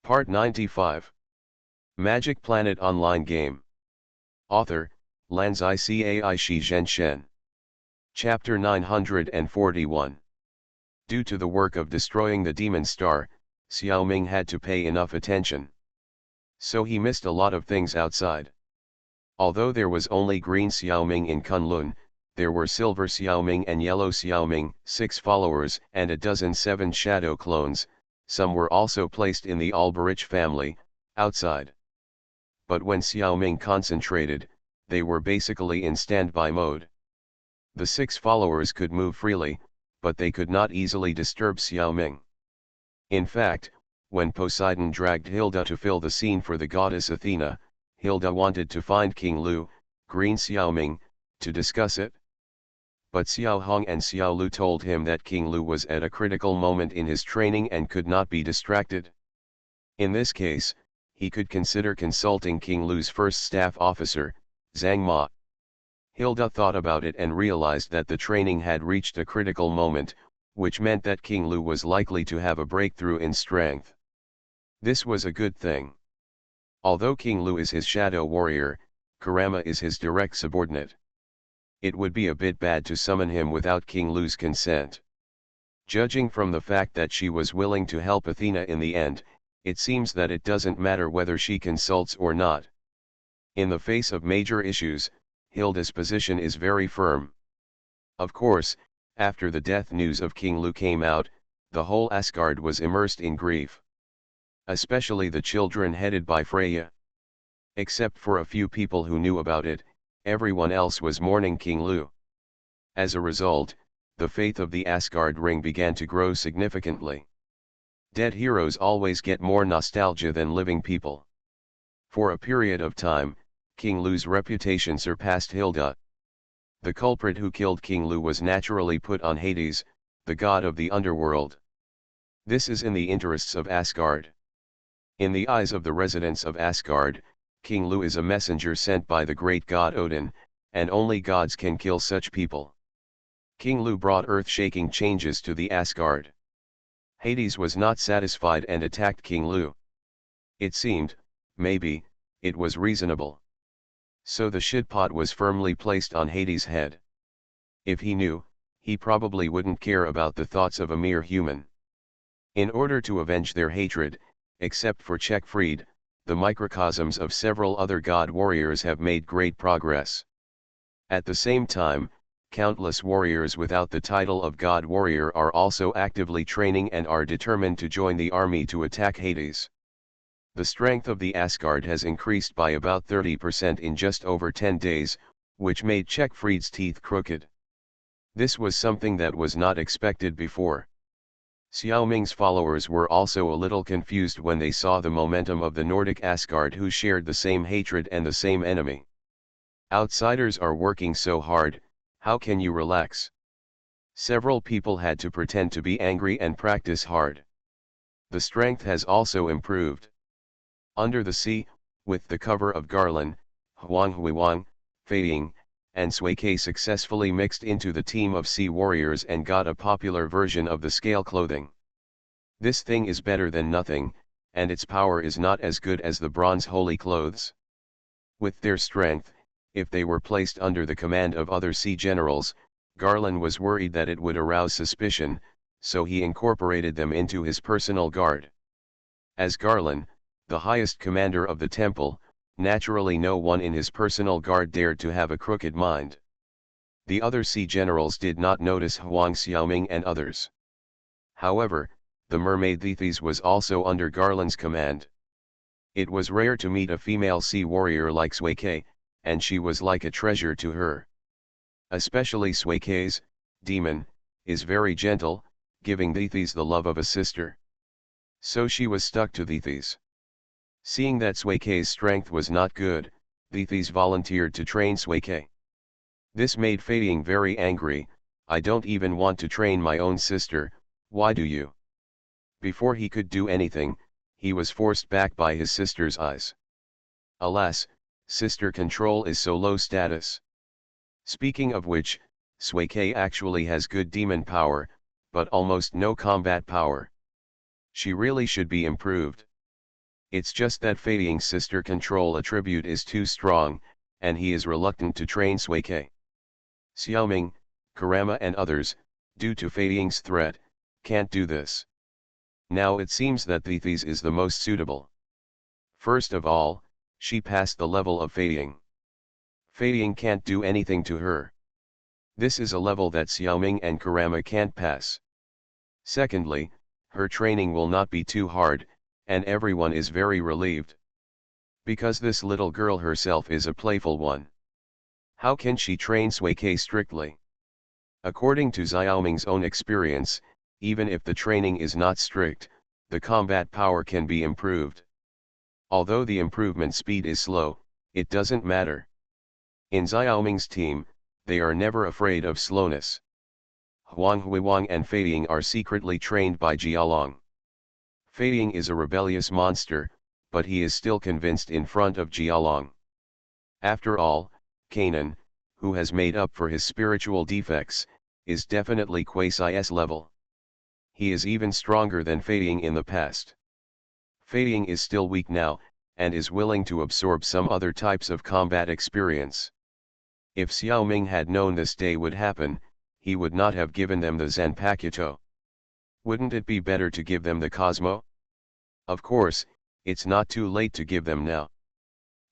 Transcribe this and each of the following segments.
Part 95. Magic Planet Online Game. Author, Lanzai Cai Shi Zhenshen. Chapter 941. Due to the work of destroying the Demon Star, Xiaoming had to pay enough attention. So he missed a lot of things outside. Although there was only green Xiaoming in Kunlun, there were silver Xiaoming and yellow Xiaoming, 6 followers and a dozen 7 shadow clones. Some were also placed in the Alberich family, outside. But when Xiaoming concentrated, they were basically in standby mode. The 6 followers could move freely, but they could not easily disturb Xiaoming. In fact, when Poseidon dragged Hilda to fill the scene for the goddess Athena, Hilda wanted to find King Lu, green Xiaoming, to discuss it. But Xiao Hong and Xiao Lu told him that King Lu was at a critical moment in his training and could not be distracted. In this case, he could consider consulting King Lu's first staff officer, Zhang Ma. Hilda thought about it and realized that the training had reached a critical moment, which meant that King Lu was likely to have a breakthrough in strength. This was a good thing. Although King Lu is his shadow warrior, Kurama is his direct subordinate. It would be a bit bad to summon him without King Lu's consent. Judging from the fact that she was willing to help Athena in the end, it seems that it doesn't matter whether she consults or not. In the face of major issues, Hilda's position is very firm. Of course, after the death news of King Lu came out, the whole Asgard was immersed in grief. Especially the children headed by Freya. Except for a few people who knew about it, everyone else was mourning King Lu. As a result, the faith of the Asgard ring began to grow significantly. Dead heroes always get more nostalgia than living people. For a period of time, King Lu's reputation surpassed Hilda. The culprit who killed King Lu was naturally put on Hades, the god of the underworld. This is in the interests of Asgard. In the eyes of the residents of Asgard, King Lu is a messenger sent by the great god Odin, and only gods can kill such people. King Lu brought earth-shaking changes to the Asgard. Hades was not satisfied and attacked King Lu. It seemed, maybe, it was reasonable. So the shitpot was firmly placed on Hades' head. If he knew, he probably wouldn't care about the thoughts of a mere human. In order to avenge their hatred, except for Checkfried, the microcosms of several other god warriors have made great progress. At the same time, countless warriors without the title of god warrior are also actively training and are determined to join the army to attack Hades. The strength of the Asgard has increased by about 30% in just over 10 days, which made Checkfried's teeth crooked. This was something that was not expected before. Xiaoming's followers were also a little confused when they saw the momentum of the Nordic Asgard who shared the same hatred and the same enemy. Outsiders are working so hard, how can you relax? Several people had to pretend to be angry and practice hard. The strength has also improved. Under the sea, with the cover of Garland, Huang Huiwang, Fei Ying, and Sui Ke successfully mixed into the team of sea warriors and got a popular version of the scale clothing. This thing is better than nothing, and its power is not as good as the bronze holy clothes. With their strength, if they were placed under the command of other sea generals, Garland was worried that it would arouse suspicion, so he incorporated them into his personal guard. As Garland, the highest commander of the temple, naturally no one in his personal guard dared to have a crooked mind. The other sea generals did not notice Huang Xiaoming and others. However, the mermaid Tethys was also under Garland's command. It was rare to meet a female sea warrior like Sui Ke, and she was like a treasure to her. Especially Sui Ke's demon is very gentle, giving Tethys the love of a sister. So she was stuck to Tethys. Seeing that Sui Ke's strength was not good, Tethys volunteered to train Sui Ke. This made Fei Ying very angry. I don't even want to train my own sister, why do you? Before he could do anything, he was forced back by his sister's eyes. Alas, sister control is so low status. Speaking of which, Sui Ke actually has good demon power, but almost no combat power. She really should be improved. It's just that Fei Ying's sister control attribute is too strong, and he is reluctant to train Sui Ke. Xiaoming, Kurama and others, due to Fei Ying's threat, can't do this. Now it seems that Thethys is the most suitable. First of all, she passed the level of Fei Ying. Fei Ying can't do anything to her. This is a level that Xiaoming and Kurama can't pass. Secondly, her training will not be too hard, and everyone is very relieved. Because this little girl herself is a playful one. How can she train Sui Ke strictly? According to Xiaoming's own experience, even if the training is not strict, the combat power can be improved. Although the improvement speed is slow, it doesn't matter. In Xiaoming's team, they are never afraid of slowness. Huang Huiwang and Fei Ying are secretly trained by Jialong. Fei Ying is a rebellious monster, but he is still convinced in front of Jialong. After all, Kanan, who has made up for his spiritual defects, is definitely quasi-S level. He is even stronger than Fei Ying in the past. Fei Ying is still weak now, and is willing to absorb some other types of combat experience. If Xiaoming had known this day would happen, he would not have given them the Zanpakuto. Wouldn't it be better to give them the Cosmo? Of course, it's not too late to give them now.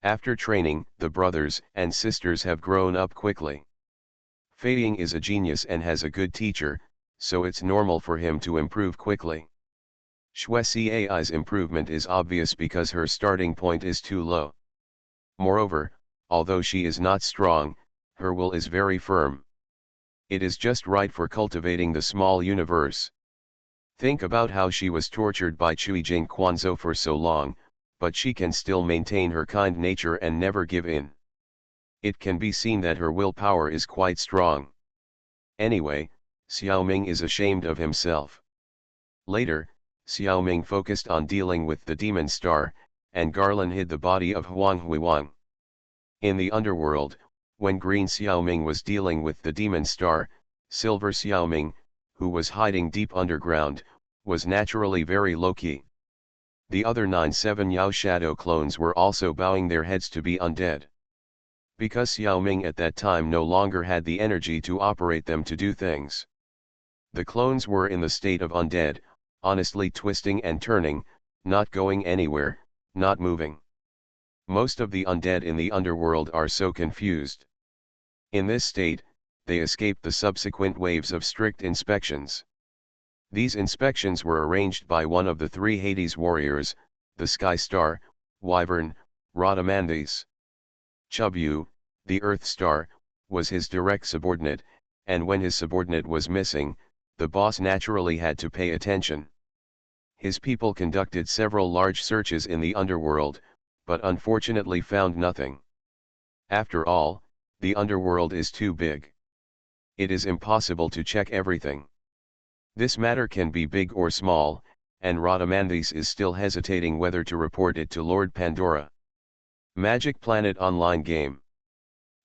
After training, the brothers and sisters have grown up quickly. Fei Ying is a genius and has a good teacher, so it's normal for him to improve quickly. Shui Cai's improvement is obvious because her starting point is too low. Moreover, although she is not strong, her will is very firm. It is just right for cultivating the small universe. Think about how she was tortured by Cui Jing Quanzhou for so long, but she can still maintain her kind nature and never give in. It can be seen that her willpower is quite strong. Anyway, Xiaoming is ashamed of himself. Later, Xiaoming focused on dealing with the demon star, and Garland hid the body of Huang Huiwang. In the underworld, when Green Xiaoming was dealing with the demon star, Silver Xiaoming, who was hiding deep underground, was naturally very low-key. The other 9-7 Yao Shadow clones were also bowing their heads to be undead. Because Xiaoming at that time no longer had the energy to operate them to do things. The clones were in the state of undead, honestly twisting and turning, not going anywhere, not moving. Most of the undead in the underworld are so confused. In this state, they escaped the subsequent waves of strict inspections. These inspections were arranged by one of the three Hades warriors, the Sky Star, Wyvern, Rhadamanthys. Chubyu, the Earth Star, was his direct subordinate, and when his subordinate was missing, the boss naturally had to pay attention. His people conducted several large searches in the underworld, but unfortunately found nothing. After all, the underworld is too big. It is impossible to check everything. This matter can be big or small, and Rhadamanthys is still hesitating whether to report it to Lord Pandora. Magic Planet Online Game.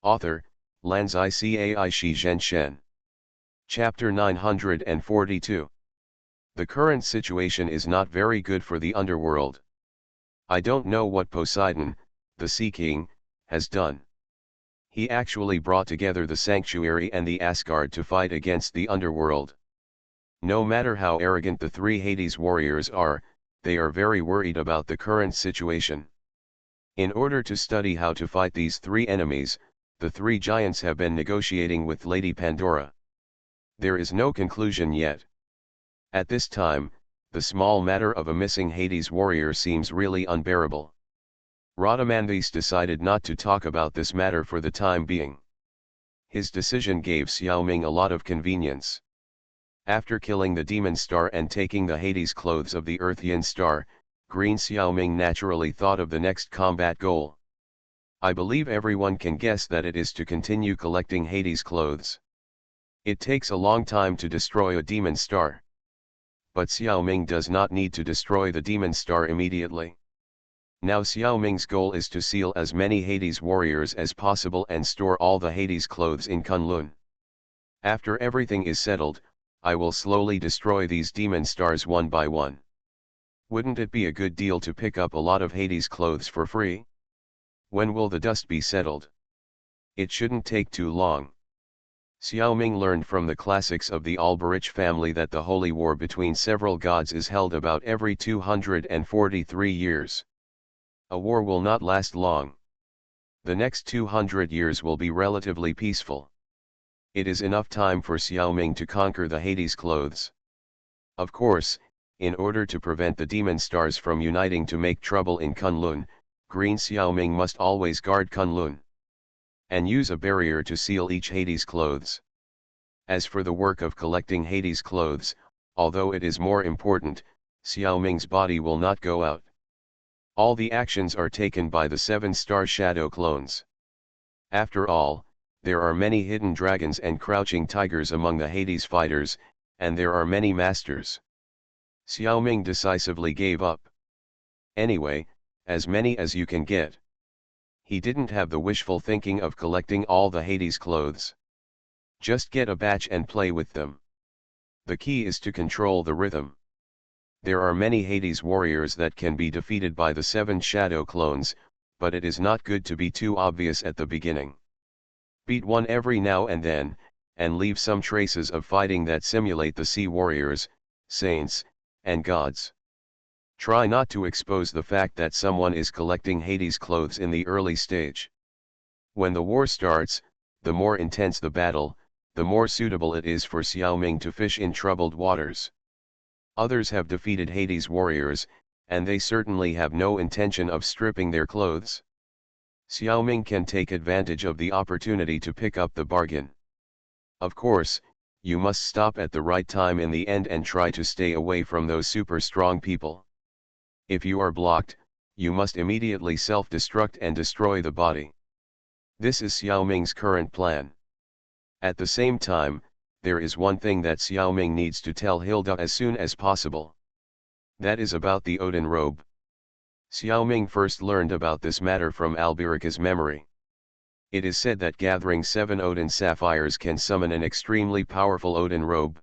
Author, Lanzai Cai Shi Zhen Shen. Chapter 942. The current situation is not very good for the underworld. I don't know what Poseidon, the Sea King, has done. He actually brought together the Sanctuary and the Asgard to fight against the underworld. No matter how arrogant the three Hades warriors are, they are very worried about the current situation. In order to study how to fight these three enemies, the three giants have been negotiating with Lady Pandora. There is no conclusion yet. At this time, the small matter of a missing Hades warrior seems really unbearable. Rhadamanthys decided not to talk about this matter for the time being. His decision gave Xiaoming a lot of convenience. After killing the demon star and taking the Hades clothes of the Earthian star, Green Xiaoming naturally thought of the next combat goal. I believe everyone can guess that it is to continue collecting Hades clothes. It takes a long time to destroy a demon star. But Xiaoming does not need to destroy the demon star immediately. Now Xiaoming's goal is to seal as many Hades warriors as possible and store all the Hades clothes in Kunlun. After everything is settled, I will slowly destroy these demon stars one by one. Wouldn't it be a good deal to pick up a lot of Hades clothes for free? When will the dust be settled? It shouldn't take too long. Xiao Ming learned from the classics of the Alberich family that the holy war between several gods is held about every 243 years. A war will not last long. The next 200 years will be relatively peaceful. It is enough time for Xiao Ming to conquer the Hades clothes. Of course, in order to prevent the demon stars from uniting to make trouble in Kunlun, Green Xiao Ming must always guard Kunlun and use a barrier to seal each Hades clothes. As for the work of collecting Hades clothes, although it is more important, Xiao Ming's body will not go out. All the actions are taken by the 7-star shadow clones. After all, there are many hidden dragons and crouching tigers among the Hades fighters, and there are many masters. Xiao Ming decisively gave up. Anyway, as many as you can get. He didn't have the wishful thinking of collecting all the Hades clothes. Just get a batch and play with them. The key is to control the rhythm. There are many Hades warriors that can be defeated by the 7 shadow clones, but it is not good to be too obvious at the beginning. Beat one every now and then, and leave some traces of fighting that simulate the sea warriors, saints, and gods. Try not to expose the fact that someone is collecting Hades clothes in the early stage. When the war starts, the more intense the battle, the more suitable it is for Xiao Ming to fish in troubled waters. Others have defeated Hades warriors, and they certainly have no intention of stripping their clothes. Xiao Ming can take advantage of the opportunity to pick up the bargain. Of course, you must stop at the right time in the end and try to stay away from those super strong people. If you are blocked, you must immediately self-destruct and destroy the body. This is Xiao Ming's current plan. At the same time, there is one thing that Xiao Ming needs to tell Hilda as soon as possible. That is about the Odin robe. Xiao Ming first learned about this matter from Alberica's memory. It is said that gathering 7 Odin sapphires can summon an extremely powerful Odin robe.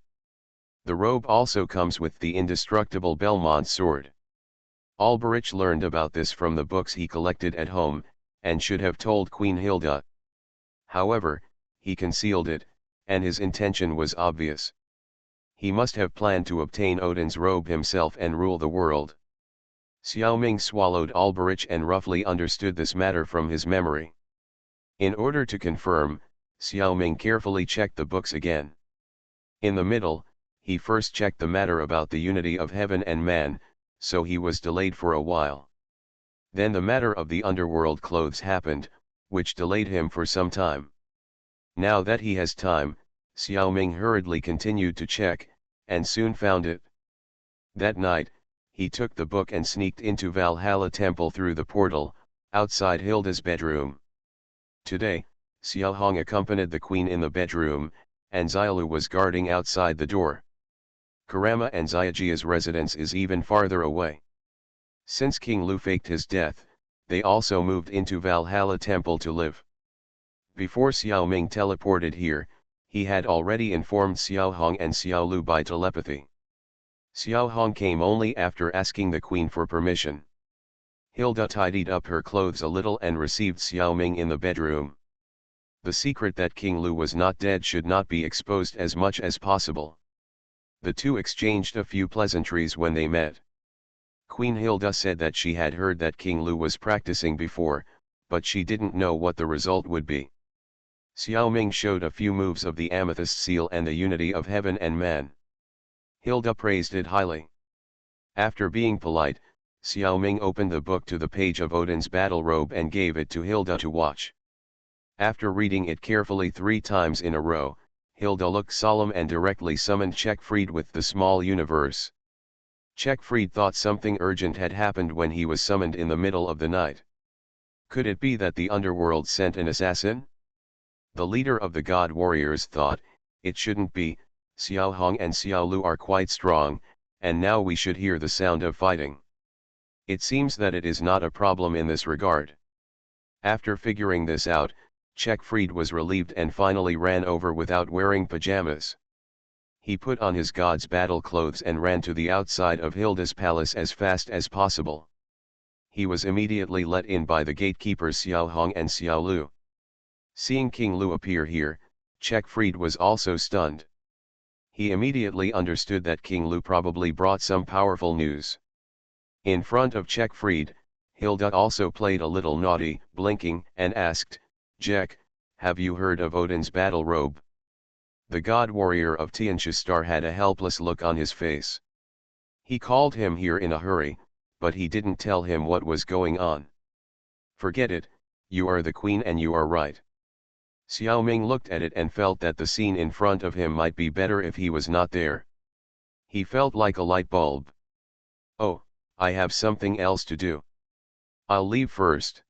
The robe also comes with the indestructible Belmont sword. Alberich learned about this from the books he collected at home, and should have told Queen Hilda. However, he concealed it, and his intention was obvious. He must have planned to obtain Odin's robe himself and rule the world. Xiao Ming swallowed Alberich and roughly understood this matter from his memory. In order to confirm, Xiao Ming carefully checked the books again. In the middle, he first checked the matter about the unity of heaven and man, so he was delayed for a while. Then the matter of the underworld clothes happened, which delayed him for some time. Now that he has time, Xiao Ming hurriedly continued to check, and soon found it. That night, he took the book and sneaked into Valhalla Temple through the portal, outside Hilda's bedroom. Today, Xiao Hong accompanied the queen in the bedroom, and Xiaolu was guarding outside the door. Karama and Xiajia's residence is even farther away. Since King Lu faked his death, they also moved into Valhalla Temple to live. Before Xiao Ming teleported here, he had already informed Xiao Hong and Xiao Lu by telepathy. Xiao Hong came only after asking the queen for permission. Hilda tidied up her clothes a little and received Xiao Ming in the bedroom. The secret that King Lu was not dead should not be exposed as much as possible. The two exchanged a few pleasantries when they met. Queen Hilda said that she had heard that King Lu was practicing before, but she didn't know what the result would be. Xiao Ming showed a few moves of the amethyst seal and the unity of heaven and man. Hilda praised it highly. After being polite, Xiao Ming opened the book to the page of Odin's battle robe and gave it to Hilda to watch. After reading it carefully 3 times in a row, Hilda looked solemn and directly summoned Checkfried with the small universe. Checkfried thought something urgent had happened when he was summoned in the middle of the night. Could it be that the underworld sent an assassin? The leader of the god warriors thought, it shouldn't be, Xiao Hong and Xiao Lu are quite strong, and now we should hear the sound of fighting. It seems that it is not a problem in this regard. After figuring this out, Checkfried was relieved and finally ran over without wearing pajamas. He put on his god's battle clothes and ran to the outside of Hilda's palace as fast as possible. He was immediately let in by the gatekeepers Xiao Hong and Xiao Lu. Seeing King Lu appear here, Checkfried was also stunned. He immediately understood that King Lu probably brought some powerful news. In front of Checkfried, Hilda also played a little naughty, blinking, and asked, "Jack, have you heard of Odin's battle robe?" The god warrior of Tianxia had a helpless look on his face. He called him here in a hurry, but he didn't tell him what was going on. "Forget it, you are the queen and you are right." Xiao Ming looked at it and felt that the scene in front of him might be better if he was not there. He felt like a light bulb. "Oh, I have something else to do. I'll leave first."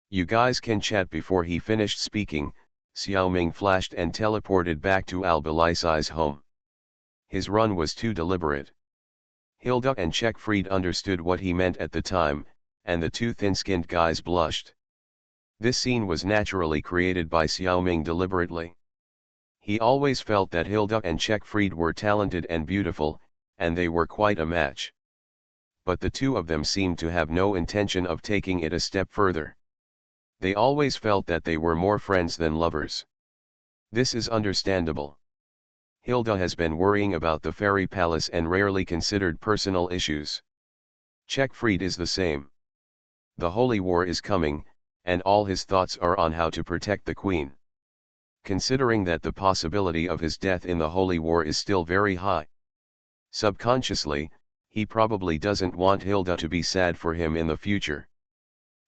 "You guys can chat." Before he finished speaking, Xiao Ming flashed and teleported back to Albalisi's home. His run was too deliberate. Hilda and Checkfried understood what he meant at the time, and the two thin-skinned guys blushed. This scene was naturally created by Xiao Ming deliberately. He always felt that Hilda and Checkfried were talented and beautiful, and they were quite a match. But the two of them seemed to have no intention of taking it a step further. They always felt that they were more friends than lovers. This is understandable. Hilda has been worrying about the fairy palace and rarely considered personal issues. Checkfried is the same. The holy war is coming, and all his thoughts are on how to protect the queen. Considering that the possibility of his death in the holy war is still very high. Subconsciously, he probably doesn't want Hilda to be sad for him in the future.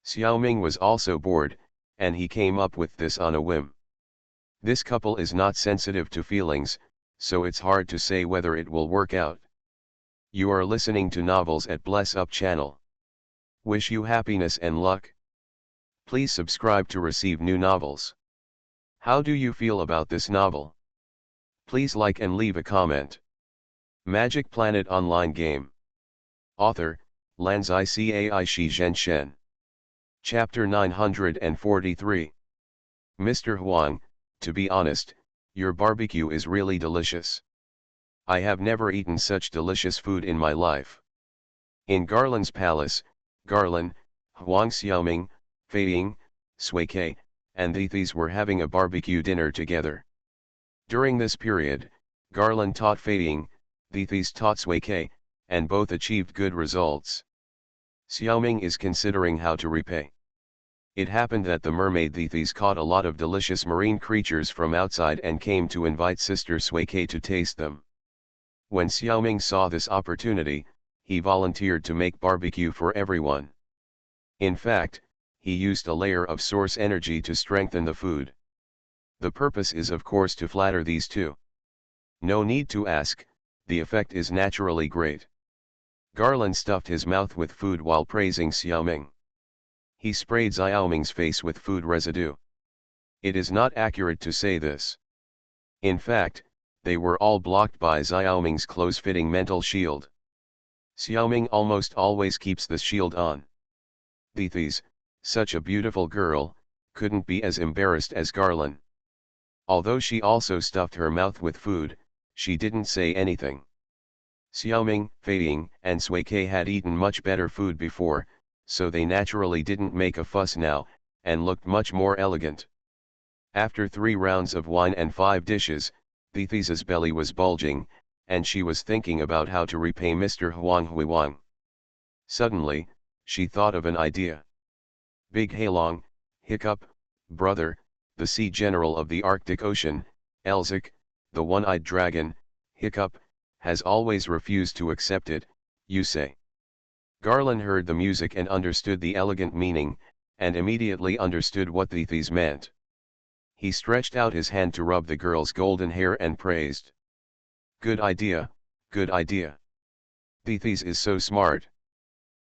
Xiao Ming was also bored, and he came up with this on a whim. This couple is not sensitive to feelings, so it's hard to say whether it will work out. You are listening to Novels at Bless Up channel. Wish you happiness and luck. Please subscribe to receive new novels. How do you feel about this novel? Please like and leave a comment. Magic Planet Online Game. Author, Lanzai Cai Shi Zhen Shen. Chapter 943. Mr. Huang, to be honest, your barbecue is really delicious. I have never eaten such delicious food in my life. In Garland's palace, Garland, Huang Xiaoming, Fei Ying, Sui Ke, and Thethys were having a barbecue dinner together. During this period, Garland taught Fei Ying, Thethys taught Sui Ke, and both achieved good results. Xiaoming is considering how to repay. It happened that the mermaid Thethys caught a lot of delicious marine creatures from outside and came to invite sister Sui Ke to taste them. When Xiaoming saw this opportunity, he volunteered to make barbecue for everyone. In fact, he used a layer of source energy to strengthen the food. The purpose is of course to flatter these two. No need to ask, the effect is naturally great. Garland stuffed his mouth with food while praising Xiaoming. He sprayed Xiaoming's face with food residue. It is not accurate to say this. In fact, they were all blocked by Xiaoming's close-fitting mental shield. Xiaoming almost always keeps the shield on. Thethys, such a beautiful girl, couldn't be as embarrassed as Garland. Although she also stuffed her mouth with food, she didn't say anything. Xiaoming, Fei Ying, and Sui Ke had eaten much better food before, so they naturally didn't make a fuss now, and looked much more elegant. After 3 rounds of wine and 5 dishes, Thethys's belly was bulging, and she was thinking about how to repay Mr. Huang Huiwang. Suddenly, she thought of an idea. Big Halong, Hiccup, brother, the sea general of the Arctic Ocean, Elzik, the one-eyed dragon, Hiccup, has always refused to accept it, you say. Garland heard the music and understood the elegant meaning, and immediately understood what Thethys meant. He stretched out his hand to rub the girl's golden hair and praised. Good idea, good idea. Thethys is so smart.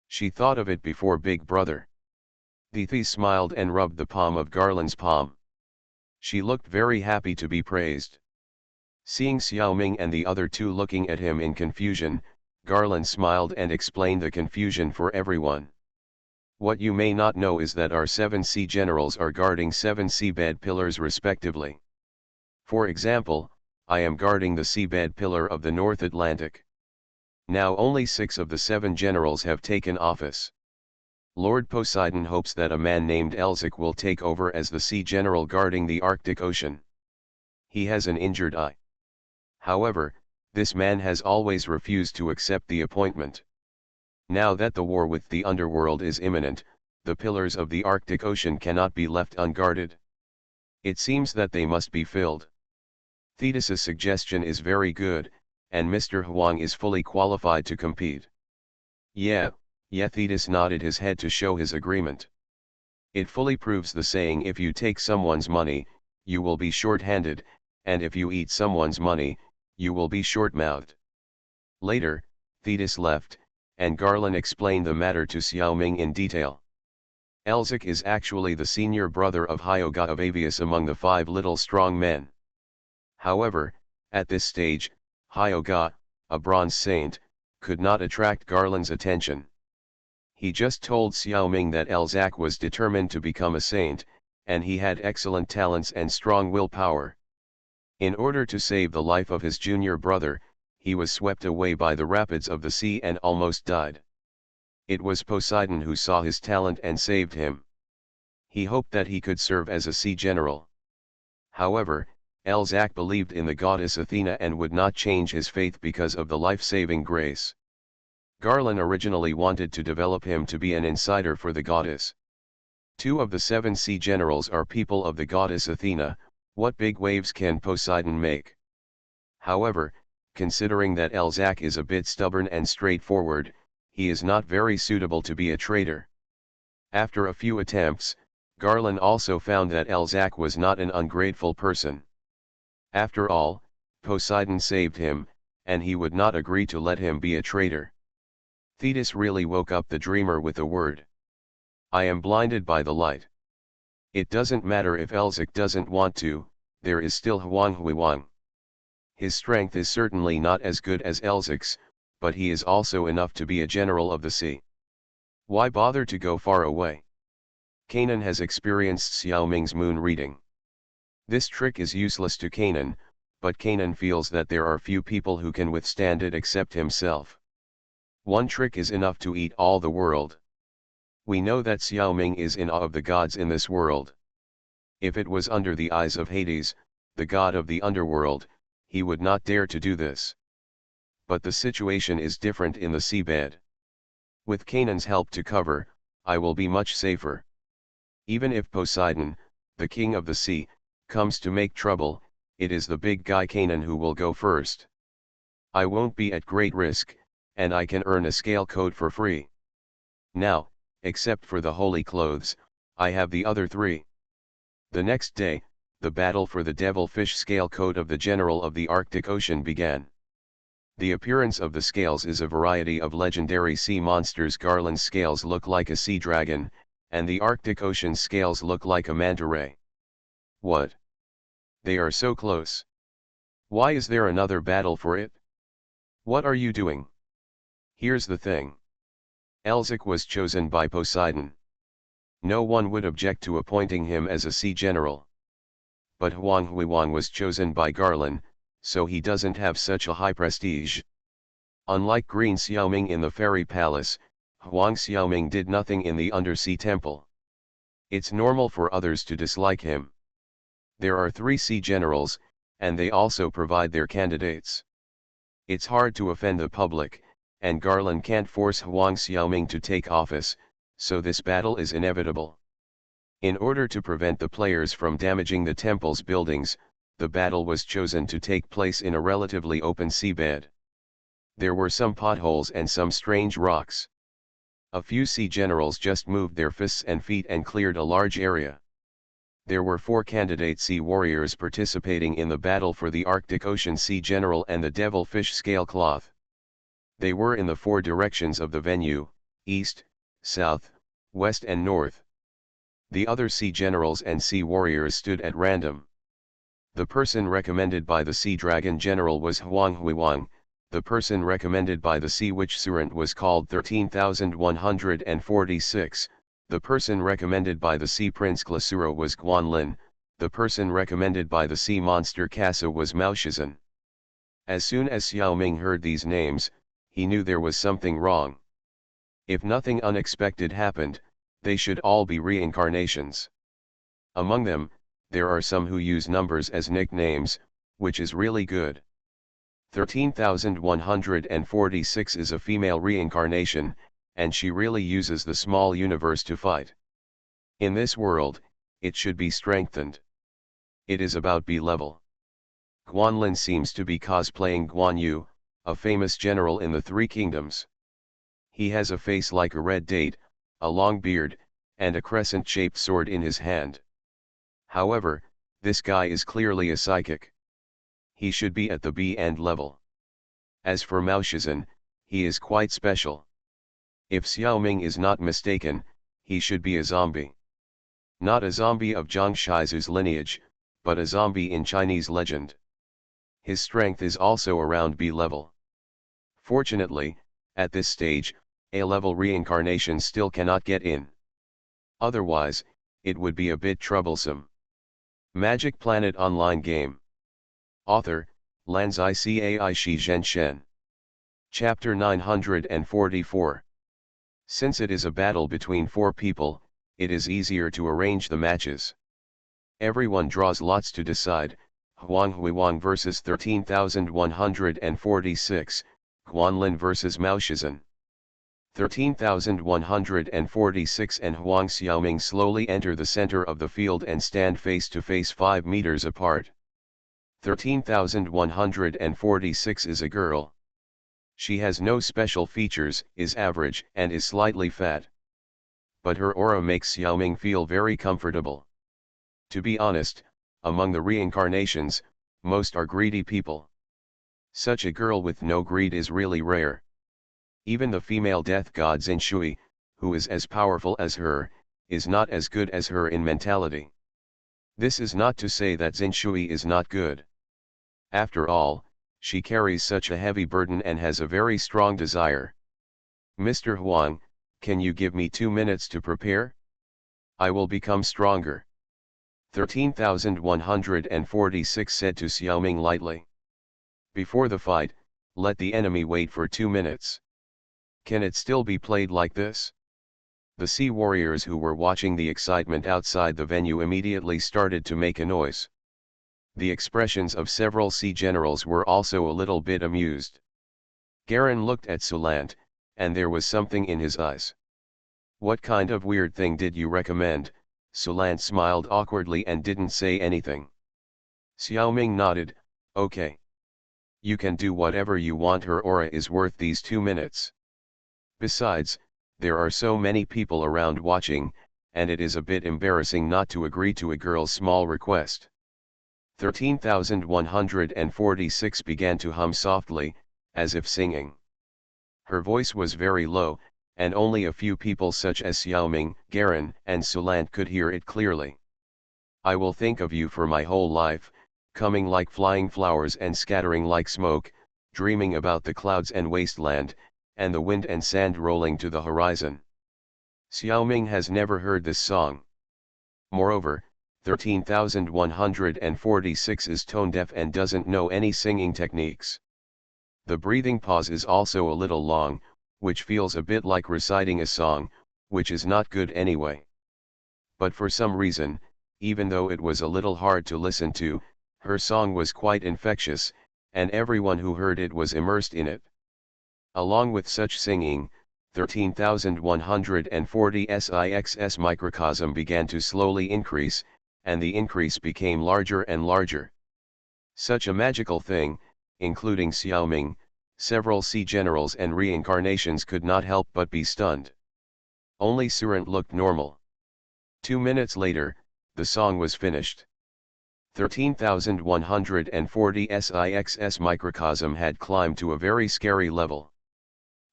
She thought of it before Big Brother. Thethys smiled and rubbed the palm of Garland's palm. She looked very happy to be praised. Seeing Xiaoming and the other two looking at him in confusion, Garland smiled and explained the confusion for everyone. What you may not know is that our 7 sea generals are guarding 7 seabed pillars respectively. For example, I am guarding the seabed pillar of the North Atlantic. Now only 6 of the 7 generals have taken office. Lord Poseidon hopes that a man named Elzic will take over as the sea general guarding the Arctic Ocean. He has an injured eye. However, this man has always refused to accept the appointment. Now that the war with the underworld is imminent, the pillars of the Arctic Ocean cannot be left unguarded. It seems that they must be filled. Thetis's suggestion is very good, and Mr. Huang is fully qualified to compete. Yeah, Thetis nodded his head to show his agreement. It fully proves the saying, if you take someone's money, you will be short-handed, and if you eat someone's money, you will be short-mouthed. Later, Thetis left, and Garland explained the matter to Xiaoming in detail. Elzic is actually the senior brother of Hyoga of Avius among the 5 little strong men. However, at this stage, Hyoga, a bronze saint, could not attract Garland's attention. He just told Xiaoming that Elzac was determined to become a saint, and he had excellent talents and strong willpower. In order to save the life of his junior brother, he was swept away by the rapids of the sea and almost died. It was Poseidon who saw his talent and saved him. He hoped that he could serve as a sea general. However, Elzac believed in the goddess Athena and would not change his faith because of the life-saving grace. Garland originally wanted to develop him to be an insider for the goddess. 2 of the 7 sea generals are people of the goddess Athena. What big waves can Poseidon make? However, considering that Elzac is a bit stubborn and straightforward, he is not very suitable to be a traitor. After a few attempts, Garland also found that Elzac was not an ungrateful person. After all, Poseidon saved him, and he would not agree to let him be a traitor. Thetis really woke up the dreamer with a word. I am blinded by the light. It doesn't matter if Elzic doesn't want to, there is still Huang. His strength is certainly not as good as Elzic's, but he is also enough to be a general of the sea. Why bother to go far away? Kanan has experienced Xiaoming's moon reading. This trick is useless to Kanan, but Kanan feels that there are few people who can withstand it except himself. One trick is enough to eat all the world. We know that Xiaoming is in awe of the gods in this world. If it was under the eyes of Hades, the god of the underworld, he would not dare to do this. But the situation is different in the seabed. With Kanan's help to cover, I will be much safer. Even if Poseidon, the king of the sea, comes to make trouble, it is the big guy Kanan who will go first. I won't be at great risk, and I can earn a scale code for free. Now, except for the holy clothes, I have the other 3. The next day, the battle for the devilfish scale code of the general of the Arctic Ocean began. The appearance of the scales is a variety of legendary sea monsters. Garland's scales look like a sea dragon, and the Arctic Ocean scales look like a manta ray. What? They are so close. Why is there another battle for it? What are you doing? Here's the thing. Elzic was chosen by Poseidon. No one would object to appointing him as a sea general. But Huang was chosen by Garland, so he doesn't have such a high prestige. Unlike Green Xiaoming in the fairy palace, Huang Xiaoming did nothing in the undersea temple. It's normal for others to dislike him. There are 3 sea generals, and they also provide their candidates. It's hard to offend the public, and Garland can't force Huang Xiaoming to take office, so this battle is inevitable. In order to prevent the players from damaging the temple's buildings, the battle was chosen to take place in a relatively open seabed. There were some potholes and some strange rocks. A few sea generals just moved their fists and feet and cleared a large area. There were 4 candidate sea warriors participating in the battle for the Arctic Ocean Sea General and the Devilfish Scale Cloth. They were in the 4 directions of the venue, east, south, west and north. The other sea generals and sea warriors stood at random. The person recommended by the Sea Dragon General was Huang. The person recommended by the Sea Witch Surant was called 13,146, the person recommended by the Sea Prince Glasura was Guanlin, the person recommended by the sea monster Casa was Mao. As soon as Xiao Ming heard these names, he knew there was something wrong. If nothing unexpected happened, they should all be reincarnations. Among them, there are some who use numbers as nicknames, which is really good. 13,146 is a female reincarnation, and she really uses the small universe to fight. In this world, it should be strengthened. It is about B-level. Guanlin seems to be cosplaying Guan Yu, a famous general in the Three Kingdoms. He has a face like a red date, a long beard, and a crescent-shaped sword in his hand. However, this guy is clearly a psychic. He should be at the B-end level. As for Mao Shizhen, he is quite special. If Xiao Ming is not mistaken, he should be a zombie. Not a zombie of Zhang Shizu's lineage, but a zombie in Chinese legend. His strength is also around B level. Fortunately, at this stage, A-level reincarnation still cannot get in. Otherwise, it would be a bit troublesome. Magic Planet Online Game. Author, Lanzai Cai Shi Zhen Shen. Chapter 944. Since it is a battle between 4 people, it is easier to arrange the matches. Everyone draws lots to decide, Huang Huiwang vs 13,146, Guanlin vs Mao Shizhen. 13,146 and Huang Xiaoming slowly enter the center of the field and stand face to face 5 meters apart. 13,146 is a girl. She has no special features, is average, and is slightly fat. But her aura makes Xiaoming feel very comfortable. To be honest, among the reincarnations, most are greedy people. Such a girl with no greed is really rare. Even the female death god Zinshui, who is as powerful as her, is not as good as her in mentality. This is not to say that Zinshui is not good. After all, she carries such a heavy burden and has a very strong desire. Mr. Huang, can you give me 2 minutes to prepare? I will become stronger. 13,146 said to Xiaoming lightly. Before the fight, let the enemy wait for 2 minutes. Can it still be played like this? The sea warriors who were watching the excitement outside the venue immediately started to make a noise. The expressions of several sea generals were also a little bit amused. Garen looked at Sulant, and there was something in his eyes. What kind of weird thing did you recommend? Sulant smiled awkwardly and didn't say anything. Xiaoming nodded, okay. You can do whatever you want, her aura is worth these 2 minutes. Besides, there are so many people around watching, and it is a bit embarrassing not to agree to a girl's small request. 13,146 began to hum softly, as if singing. Her voice was very low, and only a few people such as Xiaoming, Garen, and Sulant could hear it clearly. I will think of you for my whole life, coming like flying flowers and scattering like smoke, dreaming about the clouds and wasteland, and the wind and sand rolling to the horizon. Xiaoming has never heard this song. Moreover, 13,146 is tone-deaf and doesn't know any singing techniques. The breathing pause is also a little long, which feels a bit like reciting a song, which is not good anyway. But for some reason, even though it was a little hard to listen to, her song was quite infectious, and everyone who heard it was immersed in it. Along with such singing, 13,140 SIX's microcosm began to slowly increase, and the increase became larger and larger. Such a magical thing, including Xiaoming, several sea generals and reincarnations could not help but be stunned. Only Surant looked normal. 2 minutes later, the song was finished. 13,140 SIX's microcosm had climbed to a very scary level.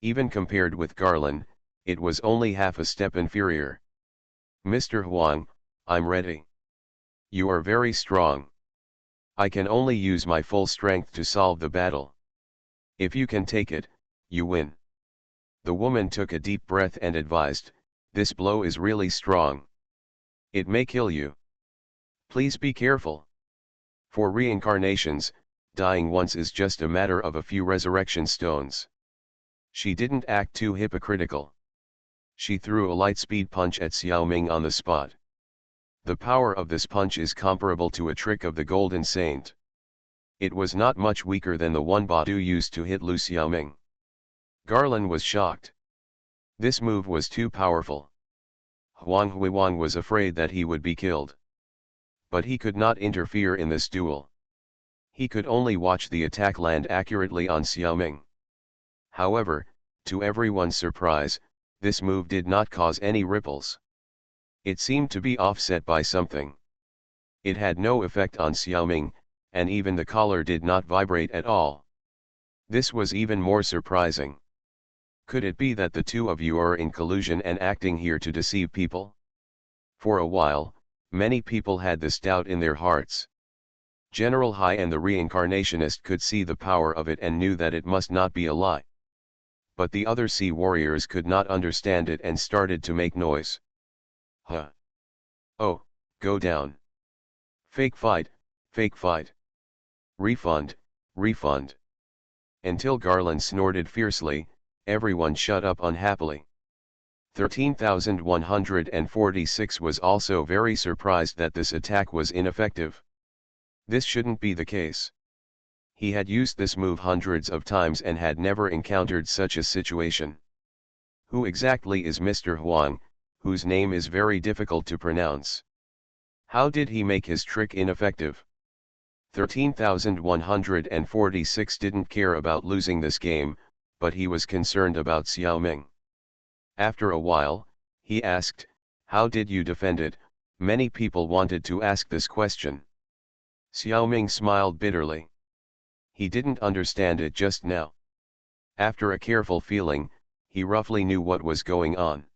Even compared with Garland, it was only half a step inferior. Mr. Huang, I'm ready. You are very strong. I can only use my full strength to solve the battle. If you can take it, you win. The woman took a deep breath and advised, this blow is really strong. It may kill you. Please be careful. For reincarnations, dying once is just a matter of a few resurrection stones. She didn't act too hypocritical. She threw a light-speed punch at Xiaoming on the spot. The power of this punch is comparable to a trick of the Golden Saint. It was not much weaker than the one Badu used to hit Lu Xiaoming. Garland was shocked. This move was too powerful. Huang Huiwang was afraid that he would be killed. But he could not interfere in this duel. He could only watch the attack land accurately on Xiaoming. However, to everyone's surprise, this move did not cause any ripples. It seemed to be offset by something. It had no effect on Xiaoming, and even the collar did not vibrate at all. This was even more surprising. Could it be that the two of you are in collusion and acting here to deceive people? For a while, many people had this doubt in their hearts. General Hai and the reincarnationist could see the power of it and knew that it must not be a lie. But the other sea warriors could not understand it and started to make noise. Huh. Oh, go down. Fake fight, fake fight. Refund, refund. Until Garland snorted fiercely, everyone shut up unhappily. 13,146 was also very surprised that this attack was ineffective. This shouldn't be the case. He had used this move hundreds of times and had never encountered such a situation. Who exactly is Mr. Huang, whose name is very difficult to pronounce? How did he make his trick ineffective? 13,146 didn't care about losing this game, but he was concerned about Xiaoming. After a while, he asked, "How did you defend it?" Many people wanted to ask this question. Xiaoming smiled bitterly. He didn't understand it just now. After a careful feeling, he roughly knew what was going on.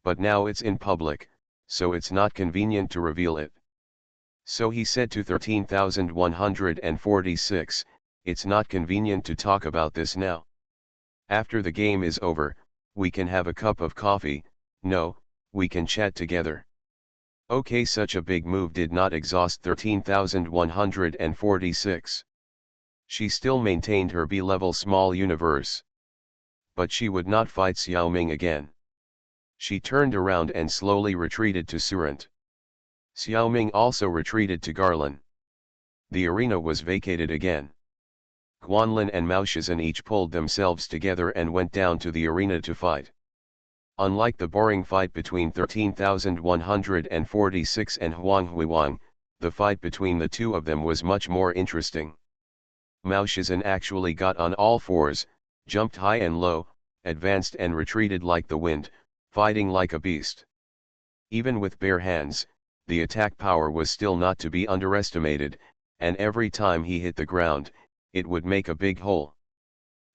But now it's in public, so it's not convenient to reveal it. So he said to 13,146, "It's not convenient to talk about this now. After the game is over, we can have a cup of coffee. No, we can chat together." Okay, such a big move did not exhaust 13,146. She still maintained her B-level small universe. But she would not fight Xiaoming again. She turned around and slowly retreated to Surant. Xiaoming also retreated to Garland. The arena was vacated again. Guanlin and Mao Shizhen each pulled themselves together and went down to the arena to fight. Unlike the boring fight between 13,146 and Huang Huiwang, the fight between the two of them was much more interesting. Mao Shizhen actually got on all fours, jumped high and low, advanced and retreated like the wind, fighting like a beast. Even with bare hands, the attack power was still not to be underestimated, and every time he hit the ground, it would make a big hole.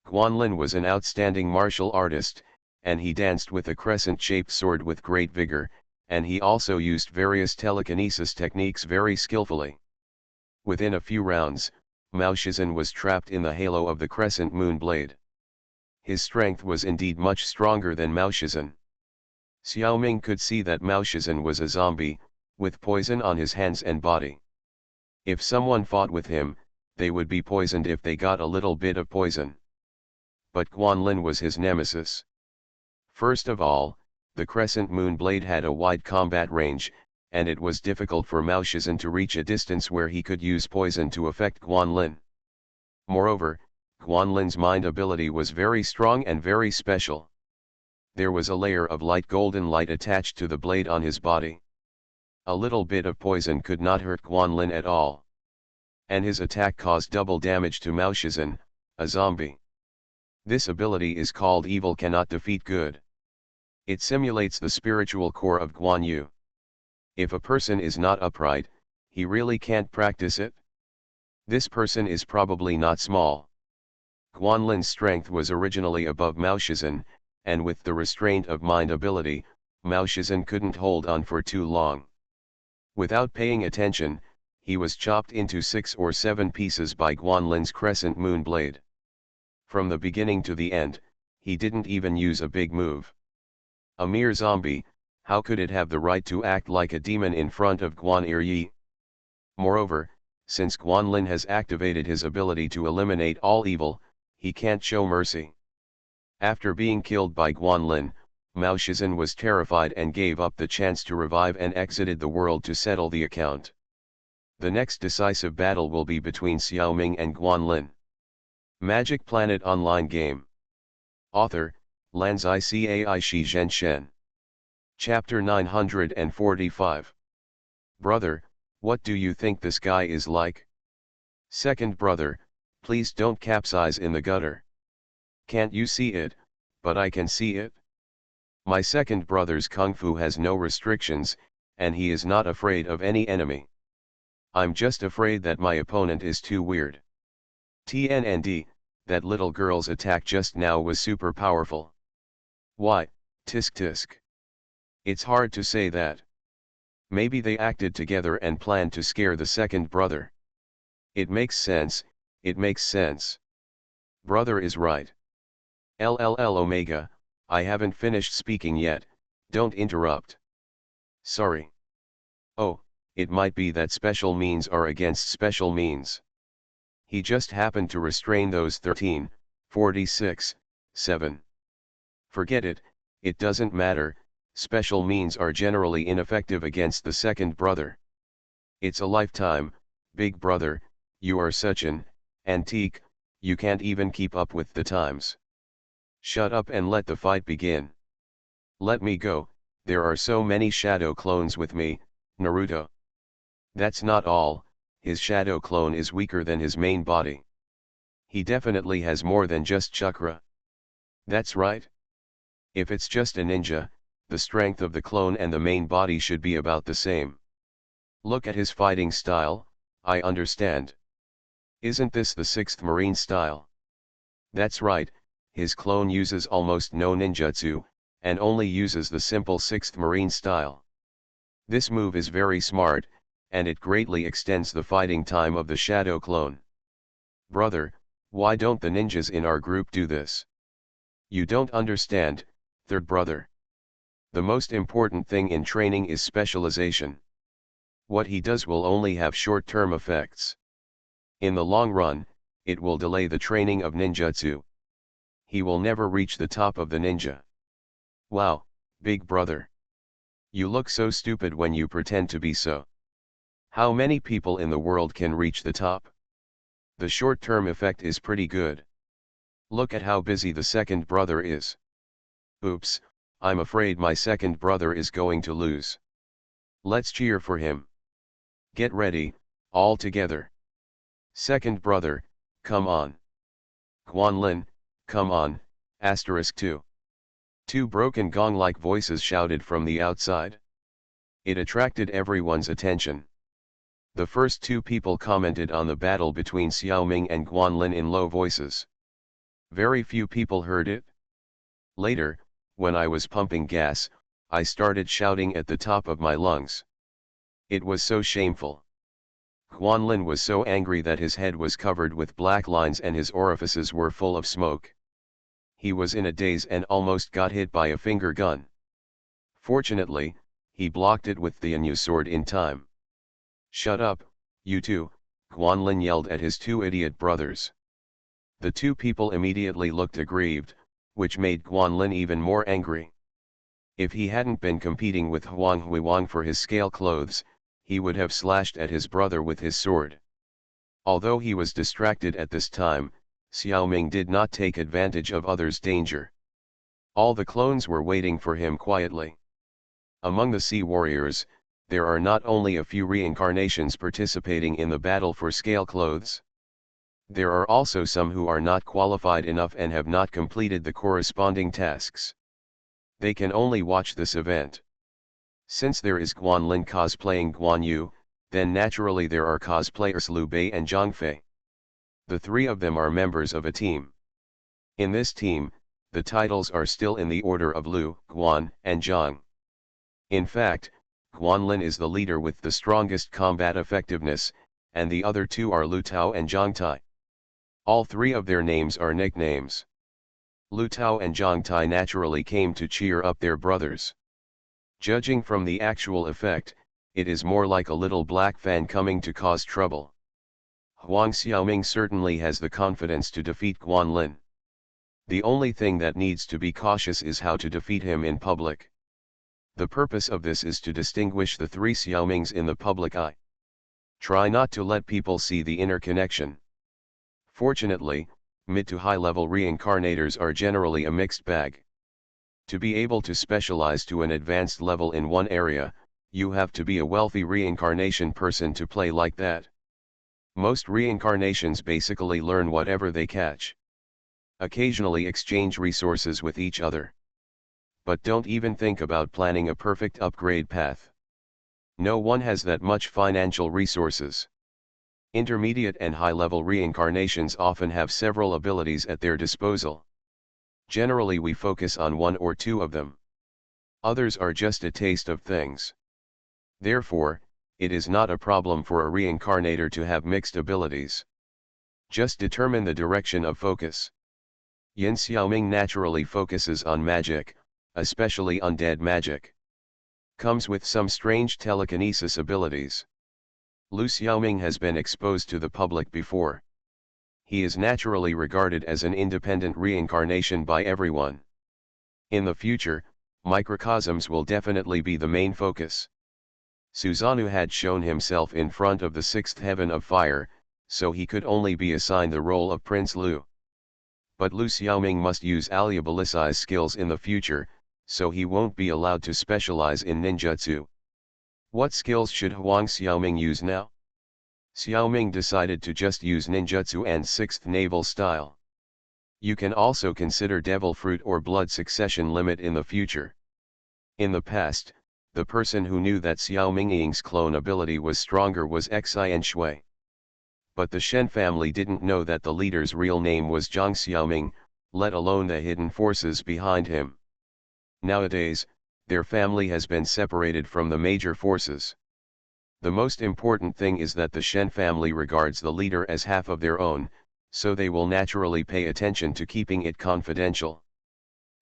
Guanlin was an outstanding martial artist, and he danced with a crescent-shaped sword with great vigor, and he also used various telekinesis techniques very skillfully. Within a few rounds, Mao Shizhen was trapped in the halo of the crescent moon blade. His strength was indeed much stronger than Mao Shizhen. Xiaoming could see that Mao Shizhen was a zombie, with poison on his hands and body. If someone fought with him, they would be poisoned if they got a little bit of poison. But Guanlin was his nemesis. First of all, the crescent moon blade had a wide combat range, and it was difficult for Mao Shizhen to reach a distance where he could use poison to affect Guanlin. Moreover, Guanlin's mind ability was very strong and very special. There was a layer of light golden light attached to the blade on his body. A little bit of poison could not hurt Guanlin at all. And his attack caused double damage to Mao Shizhen, a zombie. This ability is called Evil Cannot Defeat Good. It simulates the spiritual core of Guan Yu. If a person is not upright, he really can't practice it. This person is probably not small. Guanlin's strength was originally above Mao Shizhen, and with the restraint of mind ability, Mao Shizhen couldn't hold on for too long. Without paying attention, he was chopped into 6 or 7 pieces by Guanlin's crescent moon blade. From the beginning to the end, he didn't even use a big move. A mere zombie, how could it have the right to act like a demon in front of Guan Eryi? Moreover, since Guanlin has activated his ability to eliminate all evil, he can't show mercy. After being killed by Guanlin, Mao Shizhen was terrified and gave up the chance to revive and exited the world to settle the account. The next decisive battle will be between Xiaoming and Guanlin. Magic Planet Online Game. Author, Lanzai Cai Shi Zhen Shen. Chapter 945. Brother, what do you think this guy is like? Second brother, please don't capsize in the gutter. Can't you see it? But I can see it. My second brother's kung fu has no restrictions, and he is not afraid of any enemy. I'm just afraid that my opponent is too weird. TNND, that little girl's attack just now was super powerful. Why, tisk tisk. It's hard to say that. Maybe they acted together and planned to scare the second brother. It makes sense, it makes sense. Brother is right. LLL Omega, I haven't finished speaking yet, don't interrupt. Sorry. Oh, it might be that special means are against special means. He just happened to restrain those 13, 46, 7. Forget it, it doesn't matter, special means are generally ineffective against the second brother. It's a lifetime, big brother, you are such an antique, you can't even keep up with the times. Shut up and let the fight begin. Let me go, there are so many shadow clones with me, Naruto. That's not all, his shadow clone is weaker than his main body. He definitely has more than just chakra. That's right. If it's just a ninja, the strength of the clone and the main body should be about the same. Look at his fighting style, I understand. Isn't this the 6th Marine style? That's right, his clone uses almost no ninjutsu, and only uses the simple 6th Marine style. This move is very smart, and it greatly extends the fighting time of the shadow clone. Brother, why don't the ninjas in our group do this? You don't understand, third brother. The most important thing in training is specialization. What he does will only have short-term effects. In the long run, it will delay the training of ninjutsu. He will never reach the top of the ninja. Wow, big brother. You look so stupid when you pretend to be so. How many people in the world can reach the top? The short-term effect is pretty good. Look at how busy the second brother is. Oops, I'm afraid my second brother is going to lose. Let's cheer for him. Get ready, all together. Second brother, come on. Guanlin, come on, *2. Two broken gong-like voices shouted from the outside. It attracted everyone's attention. The first two people commented on the battle between Xiaoming and Guanlin in low voices. Very few people heard it. Later, when I was pumping gas, I started shouting at the top of my lungs. It was so shameful. Guanlin was so angry that his head was covered with black lines and his orifices were full of smoke. He was in a daze and almost got hit by a finger gun. Fortunately, he blocked it with the Anu sword in time. Shut up, you two, Guanlin yelled at his two idiot brothers. The two people immediately looked aggrieved, which made Guanlin even more angry. If he hadn't been competing with Huang Huiwang for his scale clothes, he would have slashed at his brother with his sword. Although he was distracted at this time, Xiaoming did not take advantage of others' danger. All the clones were waiting for him quietly. Among the sea warriors, there are not only a few reincarnations participating in the battle for scale clothes. There are also some who are not qualified enough and have not completed the corresponding tasks. They can only watch this event. Since there is Guanlin cosplaying Guan Yu, then naturally there are cosplayers Liu Bei and Zhang Fei. The three of them are members of a team. In this team, the titles are still in the order of Liu, Guan, and Zhang. In fact, Guanlin is the leader with the strongest combat effectiveness, and the other two are Lu Tao and Zhang Tai. All three of their names are nicknames. Lu Tao and Zhang Tai naturally came to cheer up their brothers. Judging from the actual effect, it is more like a little black fan coming to cause trouble. Huang Xiaoming certainly has the confidence to defeat Guanlin. The only thing that needs to be cautious is how to defeat him in public. The purpose of this is to distinguish the three Xiaomings in the public eye. Try not to let people see the inner connection. Fortunately, mid to high-level reincarnators are generally a mixed bag. To be able to specialize to an advanced level in one area, you have to be a wealthy reincarnation person to play like that. Most reincarnations basically learn whatever they catch. Occasionally exchange resources with each other. But don't even think about planning a perfect upgrade path. No one has that much financial resources. Intermediate and high-level reincarnations often have several abilities at their disposal. Generally we focus on one or two of them. Others are just a taste of things. Therefore, it is not a problem for a reincarnator to have mixed abilities. Just determine the direction of focus. Yin Xiaoming naturally focuses on magic, especially undead magic. Comes with some strange telekinesis abilities. Lu Xiaoming has been exposed to the public before. He is naturally regarded as an independent reincarnation by everyone. In the future, microcosms will definitely be the main focus. Susanoo had shown himself in front of the sixth heaven of fire, so he could only be assigned the role of Prince Lu. But Lu Xiaoming must use SpecialAbilities skills in the future, so he won't be allowed to specialize in ninjutsu. What skills should Huang Xiaoming use now? Xiaoming decided to just use ninjutsu and sixth naval style. You can also consider devil fruit or blood succession limit in the future. In the past, the person who knew that Xiaoming Ying's clone ability was stronger was Xian Shui. But the Shen family didn't know that the leader's real name was Zhang Xiaoming, let alone the hidden forces behind him. Nowadays, their family has been separated from the major forces. The most important thing is that the Shen family regards the leader as half of their own, so they will naturally pay attention to keeping it confidential.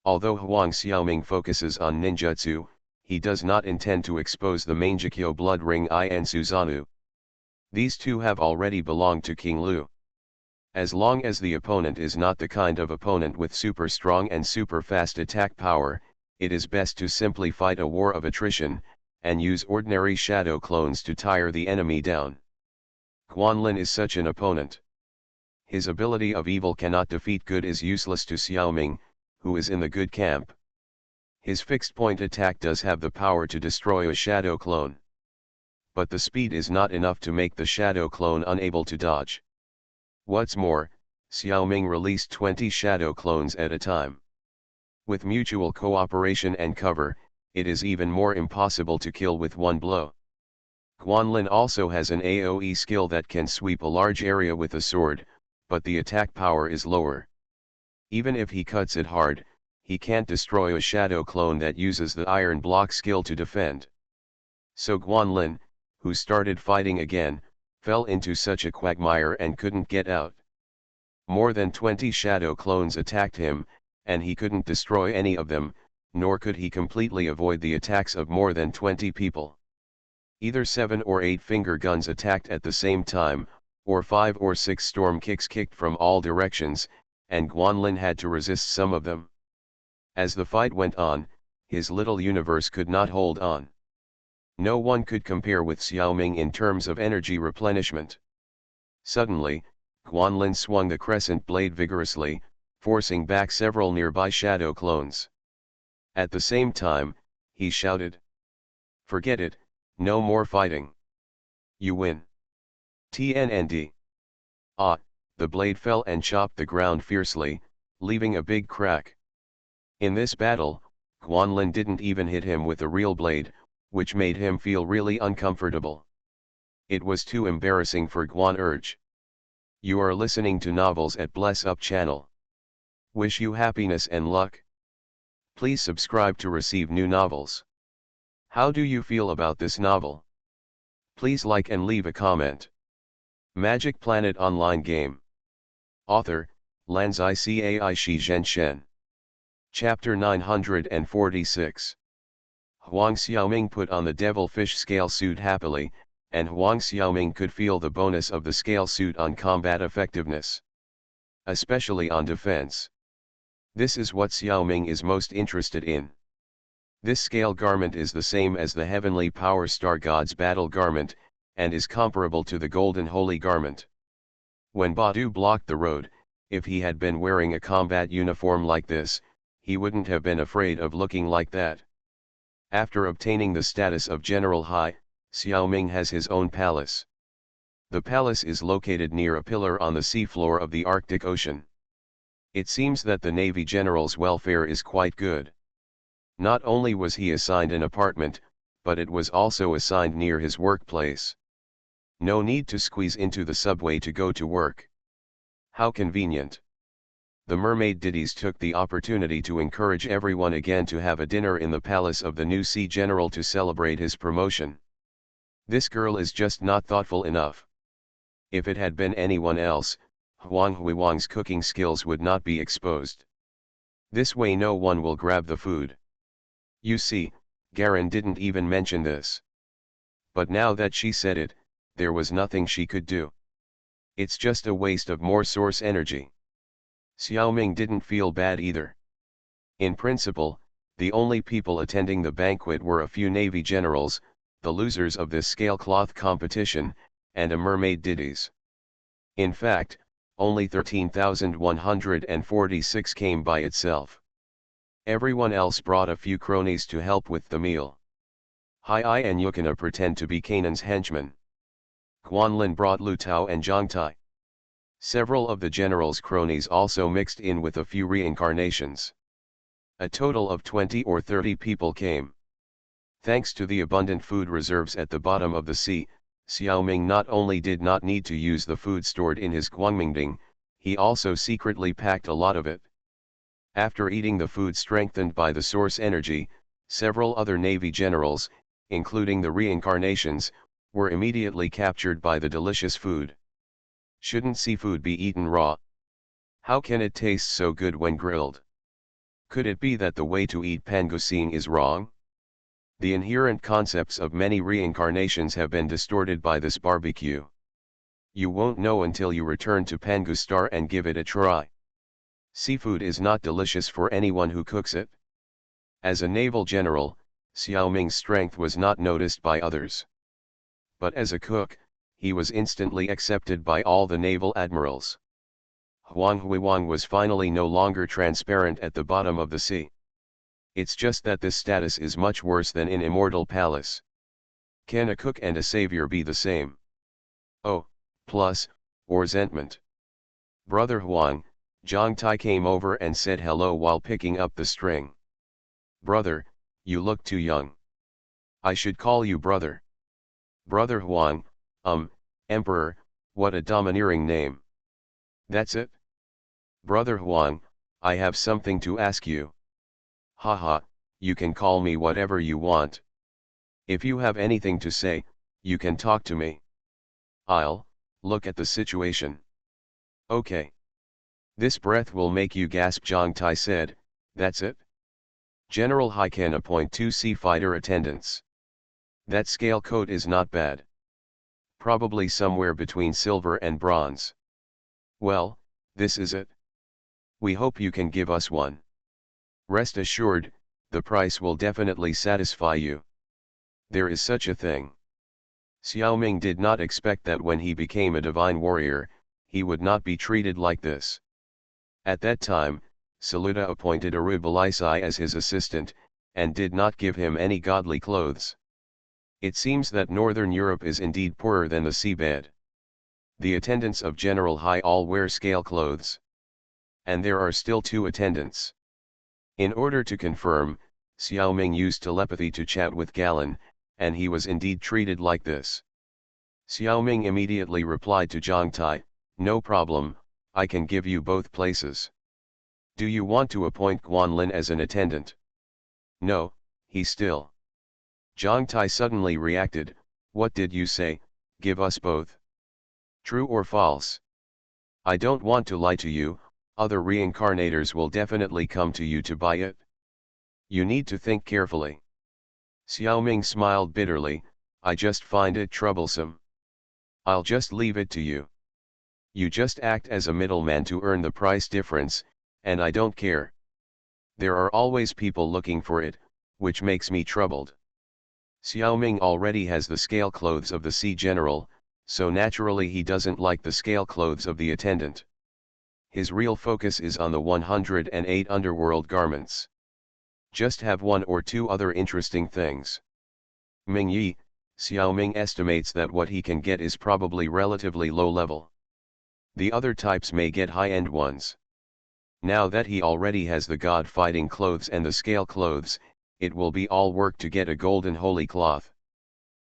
Although Huang Xiaoming focuses on ninjutsu, he does not intend to expose the Mangekyo blood ring I and Susanoo. These two have already belonged to King Lu. As long as the opponent is not the kind of opponent with super strong and super fast attack power, it is best to simply fight a war of attrition, and use ordinary shadow clones to tire the enemy down. Guanlin is such an opponent. His ability of evil cannot defeat good is useless to Xiaoming, who is in the good camp. His fixed point attack does have the power to destroy a shadow clone. But the speed is not enough to make the shadow clone unable to dodge. What's more, Xiaoming released 20 shadow clones at a time. With mutual cooperation and cover, it is even more impossible to kill with one blow. Guanlin also has an AoE skill that can sweep a large area with a sword, but the attack power is lower. Even if he cuts it hard, he can't destroy a shadow clone that uses the iron block skill to defend. So Guanlin, who started fighting again, fell into such a quagmire and couldn't get out. More than 20 shadow clones attacked him, and he couldn't destroy any of them, nor could he completely avoid the attacks of more than 20 people. Either 7 or 8 finger guns attacked at the same time, or 5 or 6 storm kicks kicked from all directions, and Guanlin had to resist some of them. As the fight went on, his little universe could not hold on. No one could compare with Xiaoming in terms of energy replenishment. Suddenly, Guanlin swung the crescent blade vigorously, forcing back several nearby shadow clones. At the same time, he shouted, "Forget it, no more fighting. You win. TNND. Ah, the blade fell and chopped the ground fiercely, leaving a big crack. In this battle, Guanlin didn't even hit him with a real blade, which made him feel really uncomfortable. It was too embarrassing for Guan Urge. You are listening to Novels at Bless Up channel. Wish you happiness and luck. Please subscribe to receive new novels. How do you feel about this novel? Please like and leave a comment. Magic Planet Online Game. Author, Lanzai Cai Shi Zhen Shen. Chapter 946. Huang Xiaoming put on the devilfish scale suit happily, and Huang Xiaoming could feel the bonus of the scale suit on combat effectiveness. Especially on defense. This is what Xiaoming is most interested in. This scale garment is the same as the heavenly power star god's battle garment, and is comparable to the golden holy garment. When Badu blocked the road, if he had been wearing a combat uniform like this, he wouldn't have been afraid of looking like that. After obtaining the status of General Hai, Xiaoming has his own palace. The palace is located near a pillar on the seafloor of the Arctic Ocean. It seems that the Navy general's welfare is quite good. Not only was he assigned an apartment, but it was also assigned near his workplace. No need to squeeze into the subway to go to work. How convenient. The mermaid ditties took the opportunity to encourage everyone again to have a dinner in the palace of the new sea general to celebrate his promotion. This girl is just not thoughtful enough. If it had been anyone else, Huang Huiwang's cooking skills would not be exposed. This way no one will grab the food. You see, Garen didn't even mention this. But now that she said it, there was nothing she could do. It's just a waste of more source energy. Xiaoming didn't feel bad either. In principle, the only people attending the banquet were a few Navy generals, the losers of this scale cloth competition, and a mermaid ditties. In fact, only 13,146 came by itself. Everyone else brought a few cronies to help with the meal. Hai and Yukina pretend to be Kanan's henchmen. Guanlin brought Lu Tao and Zhang Tai. Several of the general's cronies also mixed in with a few reincarnations. A total of 20 or 30 people came. Thanks to the abundant food reserves at the bottom of the sea, Xiaoming not only did not need to use the food stored in his Guangmingding, he also secretly packed a lot of it. After eating the food strengthened by the source energy, several other Navy generals, including the reincarnations, were immediately captured by the delicious food. Shouldn't seafood be eaten raw? How can it taste so good when grilled? Could it be that the way to eat pangosine is wrong? The inherent concepts of many reincarnations have been distorted by this barbecue. You won't know until you return to Pangustar and give it a try. Seafood is not delicious for anyone who cooks it. As a naval general, Xiaoming's strength was not noticed by others. But as a cook, he was instantly accepted by all the naval admirals. Huang Huiwang was finally no longer transparent at the bottom of the sea. It's just that this status is much worse than in Immortal Palace. Can a cook and a savior be the same? Oh, plus, or resentment. Brother Huang, Zhang Tai came over and said hello while picking up the string. Brother, you look too young. I should call you brother. Brother Huang, Emperor, what a domineering name. That's it? Brother Huang, I have something to ask you. Haha, you can call me whatever you want. If you have anything to say, you can talk to me. I'll look at the situation. Okay. This breath will make you gasp, Zhang Tai said. That's it? General Hai can appoint 2 sea fighter attendants. That scale coat is not bad. Probably somewhere between silver and bronze. Well, this is it. We hope you can give us one. Rest assured, the price will definitely satisfy you. There is such a thing. Xiaoming did not expect that when he became a divine warrior, he would not be treated like this. At that time, Saluda appointed Arubalisai as his assistant, and did not give him any godly clothes. It seems that Northern Europe is indeed poorer than the seabed. The attendants of General Hai all wear scale clothes. And there are still 2 attendants. In order to confirm, Xiaoming used telepathy to chat with Galan, and he was indeed treated like this. Xiaoming immediately replied to Zhang Tai, no problem, I can give you both places. Do you want to appoint Guanlin as an attendant? No, he still. Zhang Tai suddenly reacted, what did you say, give us both? True or false? I don't want to lie to you, other reincarnators will definitely come to you to buy it. You need to think carefully. Xiaoming smiled bitterly, I just find it troublesome. I'll just leave it to you. You just act as a middleman to earn the price difference, and I don't care. There are always people looking for it, which makes me troubled. Xiaoming already has the scale clothes of the Sea General, so naturally he doesn't like the scale clothes of the attendant. His real focus is on the 108 underworld garments. Just have one or two other interesting things. Ming Yi, Xiaoming estimates that what he can get is probably relatively low level. The other types may get high-end ones. Now that he already has the god-fighting clothes and the scale clothes, it will be all work to get a golden holy cloth.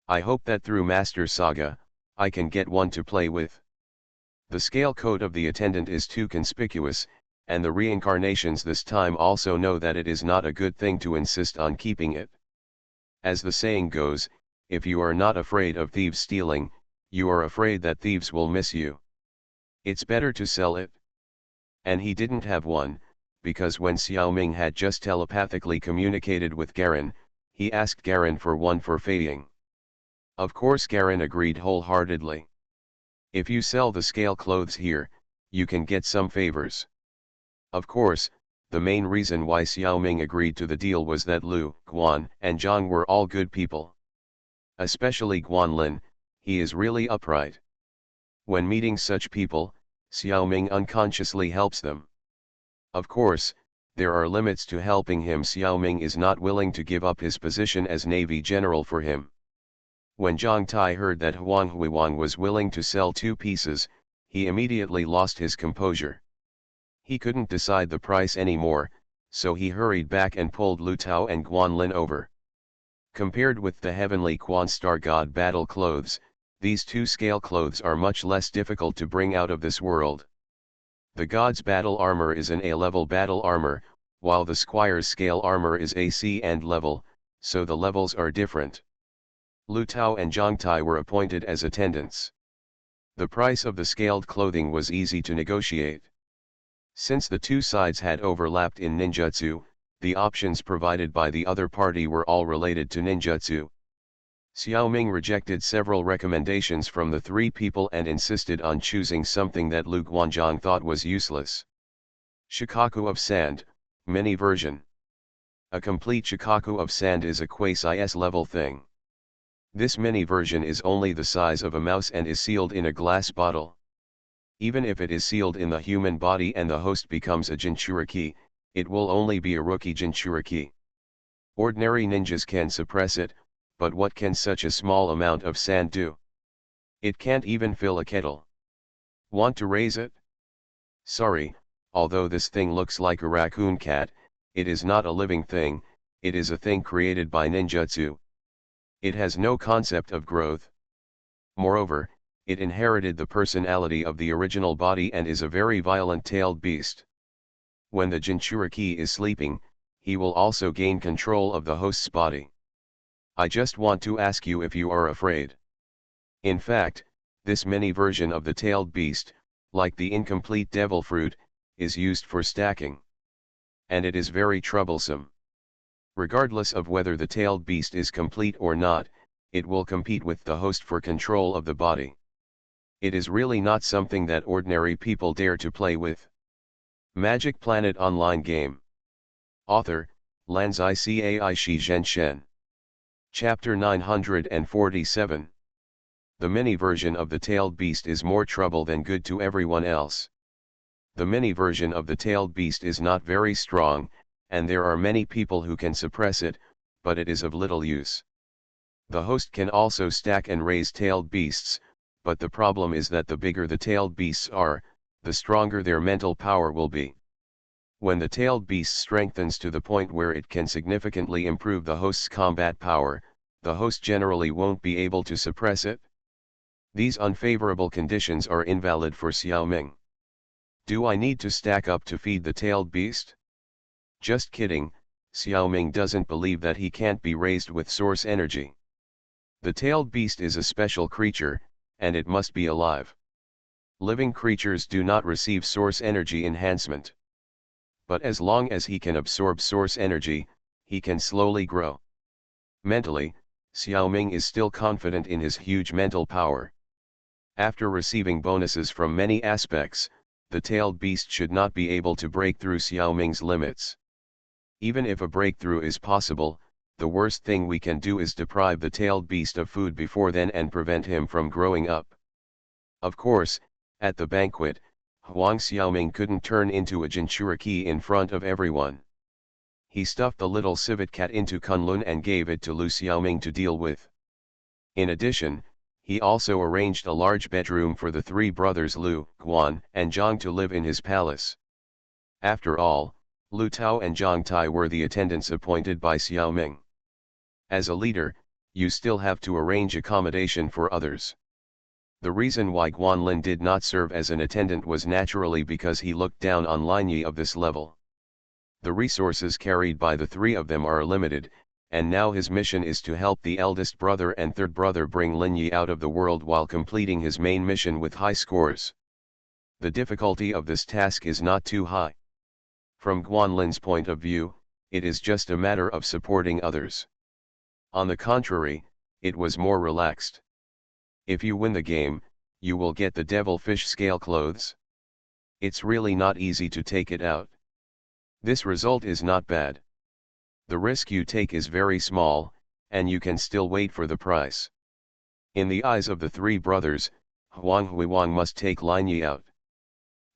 I hope that through Master Saga, I can get one to play with. The scale coat of the attendant is too conspicuous, and the reincarnations this time also know that it is not a good thing to insist on keeping it. As the saying goes, if you are not afraid of thieves stealing, you are afraid that thieves will miss you. It's better to sell it. And he didn't have one, because when Xiaoming had just telepathically communicated with Garen, he asked Garen for one for Fei Ying. Of course Garen agreed wholeheartedly. If you sell the scale clothes here, you can get some favors. Of course, the main reason why Xiaoming agreed to the deal was that Lu, Guan, and Zhang were all good people. Especially Guanlin, he is really upright. When meeting such people, Xiaoming unconsciously helps them. Of course, there are limits to helping him. Xiaoming is not willing to give up his position as Navy General for him. When Zhang Tai heard that Huang Huiwang was willing to sell 2 pieces, he immediately lost his composure. He couldn't decide the price anymore, so he hurried back and pulled Lu Tao and Guanlin over. Compared with the heavenly Quan Star God battle clothes, these 2 scale clothes are much less difficult to bring out of this world. The God's battle armor is an A-level battle armor, while the Squire's scale armor is a C-end level, so the levels are different. Lu Tao and Zhang Tai were appointed as attendants. The price of the scaled clothing was easy to negotiate. Since the 2 sides had overlapped in ninjutsu, the options provided by the other party were all related to ninjutsu. Xiaoming rejected several recommendations from the 3 people and insisted on choosing something that Lu Guanzhang thought was useless. Shikaku of Sand, Mini Version. A complete Shikaku of Sand is a quasi-S level thing. This mini version is only the size of a mouse and is sealed in a glass bottle. Even if it is sealed in the human body and the host becomes a Jinchuriki, it will only be a rookie Jinchuriki. Ordinary ninjas can suppress it, but what can such a small amount of sand do? It can't even fill a kettle. Want to raise it? Sorry, although this thing looks like a raccoon cat, it is not a living thing, it is a thing created by ninjutsu. It has no concept of growth. Moreover, it inherited the personality of the original body and is a very violent tailed beast. When the Jinchuriki is sleeping, he will also gain control of the host's body. I just want to ask you if you are afraid. In fact, this mini version of the tailed beast, like the incomplete devil fruit, is used for stacking. And it is very troublesome. Regardless of whether the tailed beast is complete or not, it will compete with the host for control of the body. It is really not something that ordinary people dare to play with. Magic Planet Online Game. Author, Lanzai Cai Shi Zhen Shen. Chapter 947. The mini version of the tailed beast is more trouble than good to everyone else. The mini version of the tailed beast is not very strong, and there are many people who can suppress it, but it is of little use. The host can also stack and raise tailed beasts, but the problem is that the bigger the tailed beasts are, the stronger their mental power will be. When the tailed beast strengthens to the point where it can significantly improve the host's combat power, the host generally won't be able to suppress it. These unfavorable conditions are invalid for Xiaoming. Do I need to stack up to feed the tailed beast? Just kidding, Xiaoming doesn't believe that he can't be raised with source energy. The tailed beast is a special creature, and it must be alive. Living creatures do not receive source energy enhancement. But as long as he can absorb source energy, he can slowly grow. Mentally, Xiaoming is still confident in his huge mental power. After receiving bonuses from many aspects, the tailed beast should not be able to break through Xiaoming's limits. Even if a breakthrough is possible, the worst thing we can do is deprive the tailed beast of food before then and prevent him from growing up. Of course, at the banquet, Huang Xiaoming couldn't turn into a Jinchuriki in front of everyone. He stuffed the little civet cat into Kunlun and gave it to Lu Xiaoming to deal with. In addition, he also arranged a large bedroom for the three brothers Lu, Guan, and Zhang to live in his palace. After all, Lu Tao and Zhang Tai were the attendants appointed by Xiaoming. As a leader, you still have to arrange accommodation for others. The reason why Guanlin did not serve as an attendant was naturally because he looked down on Linyi of this level. The resources carried by the three of them are limited, and now his mission is to help the eldest brother and third brother bring Linyi out of the world while completing his main mission with high scores. The difficulty of this task is not too high. From Guanlin's point of view, it is just a matter of supporting others. On the contrary, it was more relaxed. If you win the game, you will get the devilfish scale clothes. It's really not easy to take it out. This result is not bad. The risk you take is very small, and you can still wait for the price. In the eyes of the three brothers, Huang Huiwang must take Linyi out.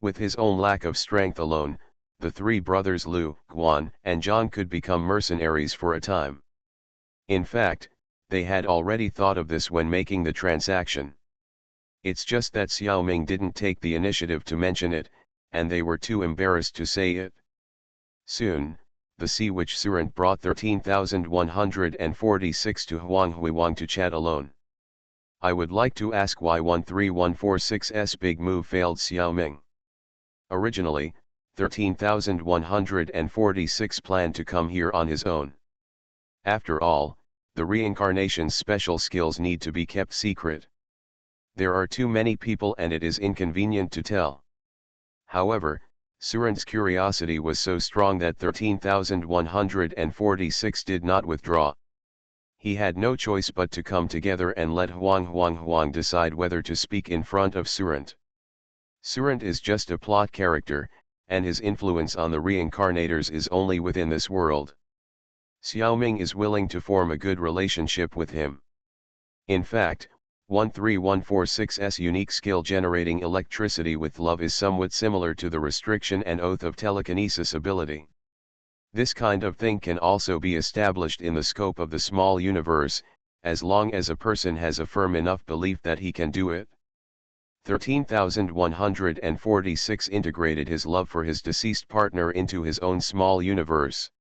With his own lack of strength alone, the three brothers Lu, Guan, and Zhang could become mercenaries for a time. In fact, they had already thought of this when making the transaction. It's just that Xiaoming didn't take the initiative to mention it, and they were too embarrassed to say it. Soon, the Sea Witch Surant brought 13,146 to Huang Huiwang to chat alone. I would like to ask why 13146's big move failed Xiaoming. Originally, 13,146 planned to come here on his own. After all, the reincarnation's special skills need to be kept secret. There are too many people and it is inconvenient to tell. However, Surant's curiosity was so strong that 13,146 did not withdraw. He had no choice but to come together and let Huang decide whether to speak in front of Surant. Surant is just a plot character, and his influence on the reincarnators is only within this world. Xiaoming is willing to form a good relationship with him. In fact, 13146's unique skill generating electricity with love is somewhat similar to the restriction and oath of telekinesis ability. This kind of thing can also be established in the scope of the small universe, as long as a person has a firm enough belief that he can do it. 13,146 integrated his love for his deceased partner into his own small universe.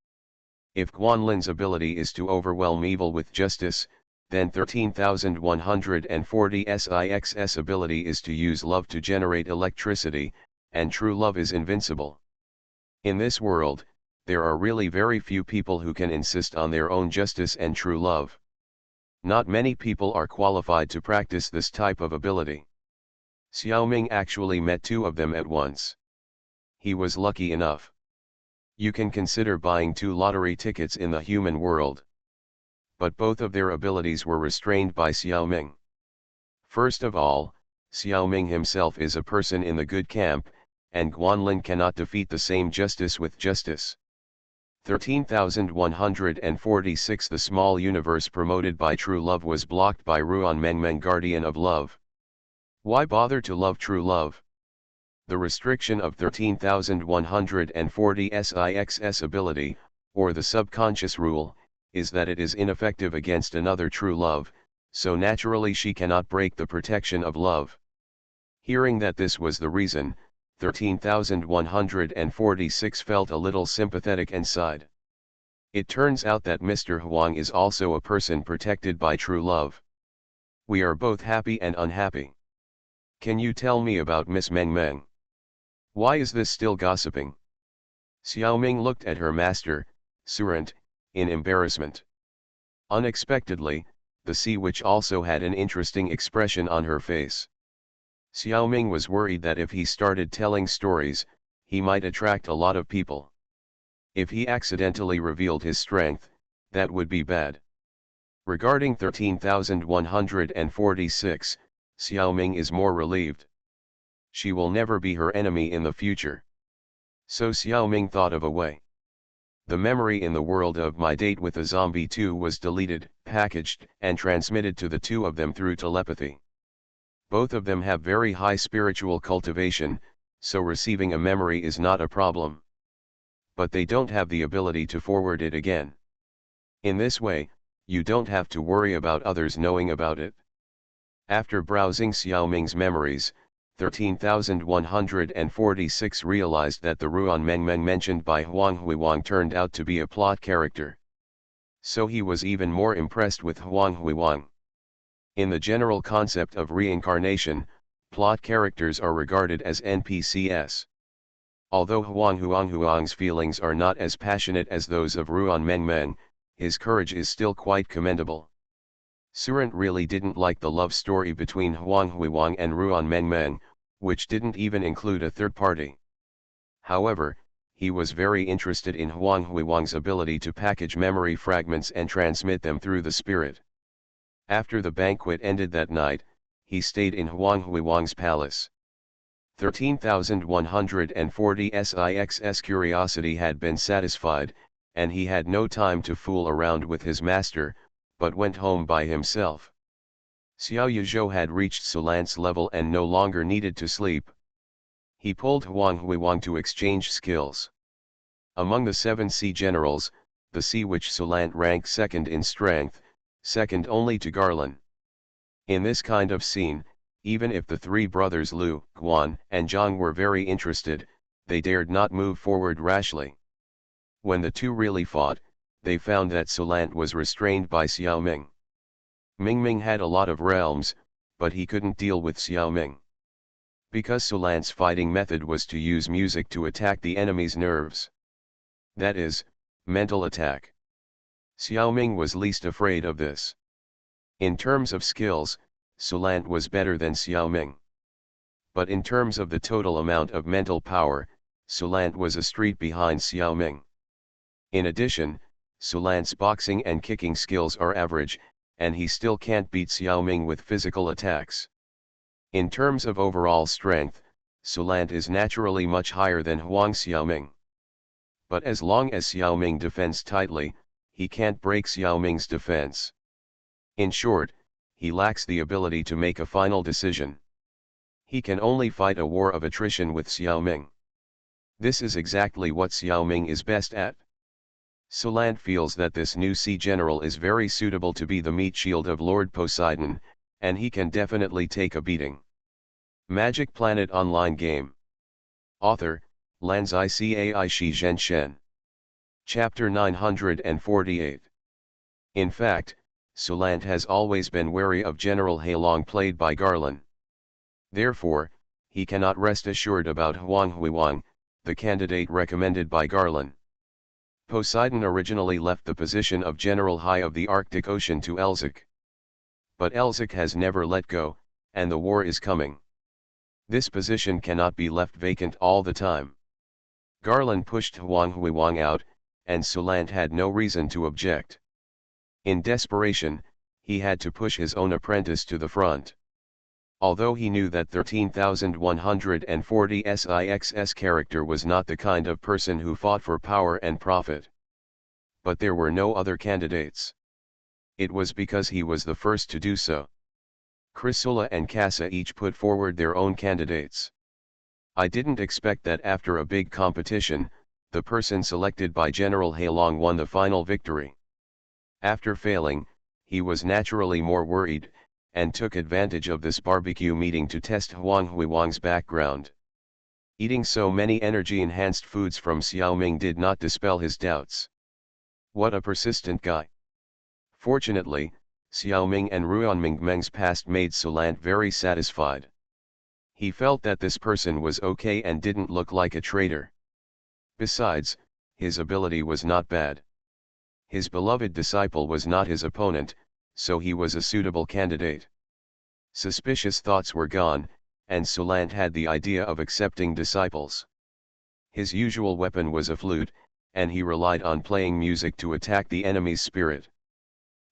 If Guanlin's ability is to overwhelm evil with justice, then 13,140's ability is to use love to generate electricity, and true love is invincible. In this world, there are really very few people who can insist on their own justice and true love. Not many people are qualified to practice this type of ability. Xiaoming actually met two of them at once. He was lucky enough. You can consider buying 2 lottery tickets in the human world. But both of their abilities were restrained by Xiaoming. First of all, Xiaoming himself is a person in the good camp, and Guanlin cannot defeat the same justice with justice. 13,146 The small universe promoted by true love was blocked by Ruan Mengmeng, guardian of love. Why bother to love true love? The restriction of 13,140's ability, or the subconscious rule, is that it is ineffective against another true love, so naturally she cannot break the protection of love. Hearing that this was the reason, 13,146 felt a little sympathetic and sighed. It turns out that Mr. Huang is also a person protected by true love. We are both happy and unhappy. Can you tell me about Miss Meng Meng? Why is this still gossiping? Xiaoming looked at her master, Surant, in embarrassment. Unexpectedly, the Sea Witch also had an interesting expression on her face. Xiaoming was worried that if he started telling stories, he might attract a lot of people. If he accidentally revealed his strength, that would be bad. Regarding 13,146, Xiaoming is more relieved. She will never be her enemy in the future. So Xiaoming thought of a way. The memory in the world of my date with a zombie 2 was deleted, packaged, and transmitted to the two of them through telepathy. Both of them have very high spiritual cultivation, so receiving a memory is not a problem. But they don't have the ability to forward it again. In this way, you don't have to worry about others knowing about it. After browsing Xiaoming's memories, 13,146 realized that the Ruan Mengmeng mentioned by Huang Huiwang turned out to be a plot character. So he was even more impressed with Huang Huiwang. In the general concept of reincarnation, plot characters are regarded as NPCs. Although Huang Huang's feelings are not as passionate as those of Ruan Mengmeng, his courage is still quite commendable. Surant really didn't like the love story between Huang Huiwang and Ruan Mengmeng, which didn't even include a third party. However, he was very interested in Huang Huiwang's ability to package memory fragments and transmit them through the spirit. After the banquet ended that night, he stayed in Huang Huiwang's palace. 13,140 SIX's curiosity had been satisfied, and he had no time to fool around with his master, but went home by himself. Xiao Yuzhou had reached Sulant's level and no longer needed to sleep. He pulled Huang Huiwang to exchange skills. Among the 7 sea generals, the sea which Sulant ranked second in strength, second only to Garlin. In this kind of scene, even if the 3 brothers Lu, Guan, and Zhang were very interested, they dared not move forward rashly. When the two really fought, they found that Sulant was restrained by Xiaoming. Mingming had a lot of realms, but he couldn't deal with Xiaoming. Because Sulant's fighting method was to use music to attack the enemy's nerves. That is, mental attack. Xiaoming was least afraid of this. In terms of skills, Sulant was better than Xiaoming. But in terms of the total amount of mental power, Sulant was a street behind Xiaoming. In addition, Sulant's boxing and kicking skills are average, and he still can't beat Xiaoming with physical attacks. In terms of overall strength, Sulant is naturally much higher than Huang Xiaoming. But as long as Xiaoming defends tightly, he can't break Xiaoming's defense. In short, he lacks the ability to make a final decision. He can only fight a war of attrition with Xiaoming. This is exactly what Xiaoming is best at. Sulant feels that this new sea general is very suitable to be the meat shield of Lord Poseidon, and he can definitely take a beating. Magic Planet Online Game. Author, Lanzai Cai Shi Zhen Shen. Chapter 948. In fact, Sulant has always been wary of General Heilong played by Garlin. Therefore, he cannot rest assured about Huang Huiwang, the candidate recommended by Garlin. Poseidon originally left the position of General High of the Arctic Ocean to Elzic. But Elzic has never let go, and the war is coming. This position cannot be left vacant all the time. Garlin pushed Huang Huiwang out, and Sulant had no reason to object. In desperation, he had to push his own apprentice to the front. Although he knew that 13,140 SIX's character was not the kind of person who fought for power and profit. But there were no other candidates. It was because he was the first to do so. Chrysula and Casa each put forward their own candidates. I didn't expect that after a big competition, the person selected by General Heilong won the final victory. After failing, he was naturally more worried, and took advantage of this barbecue meeting to test Huang Huiwang's background. Eating so many energy-enhanced foods from Xiaoming did not dispel his doubts. What a persistent guy. Fortunately, Xiaoming and Ruan Mengmeng's past made Sulant very satisfied. He felt that this person was okay and didn't look like a traitor. Besides, his ability was not bad. His beloved disciple was not his opponent, so he was a suitable candidate. Suspicious thoughts were gone, and Sulant had the idea of accepting disciples. His usual weapon was a flute, and he relied on playing music to attack the enemy's spirit.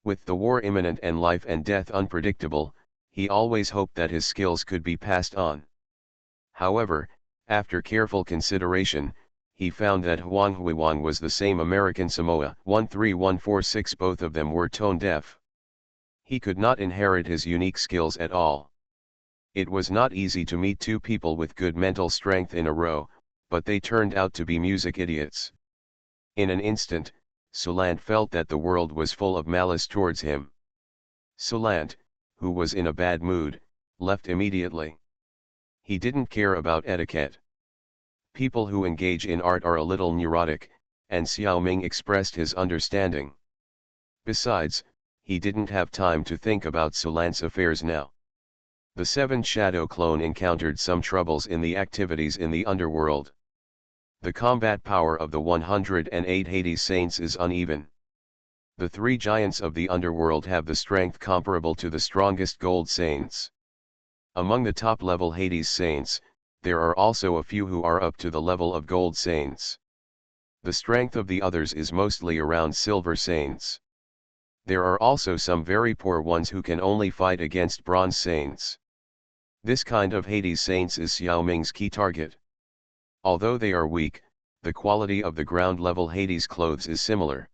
With the war imminent and life and death unpredictable, he always hoped that his skills could be passed on. However, after careful consideration, he found that Huang Huiwan was the same American Samoa 13146. Both of them were tone deaf. He could not inherit his unique skills at all. It was not easy to meet two people with good mental strength in a row, but they turned out to be music idiots. In an instant, Sulant felt that the world was full of malice towards him. Sulant, who was in a bad mood, left immediately. He didn't care about etiquette. People who engage in art are a little neurotic, and Xiao Ming expressed his understanding. Besides, he didn't have time to think about Sulant's affairs now. The seventh shadow clone encountered some troubles in the activities in the underworld. The combat power of the 108 Hades Saints is uneven. The three giants of the underworld have the strength comparable to the strongest Gold Saints. Among the top-level Hades Saints, there are also a few who are up to the level of Gold Saints. The strength of the others is mostly around Silver Saints. There are also some very poor ones who can only fight against Bronze Saints. This kind of Hades Saints is Xiao Ming's key target. Although they are weak, the quality of the ground-level Hades clothes is similar.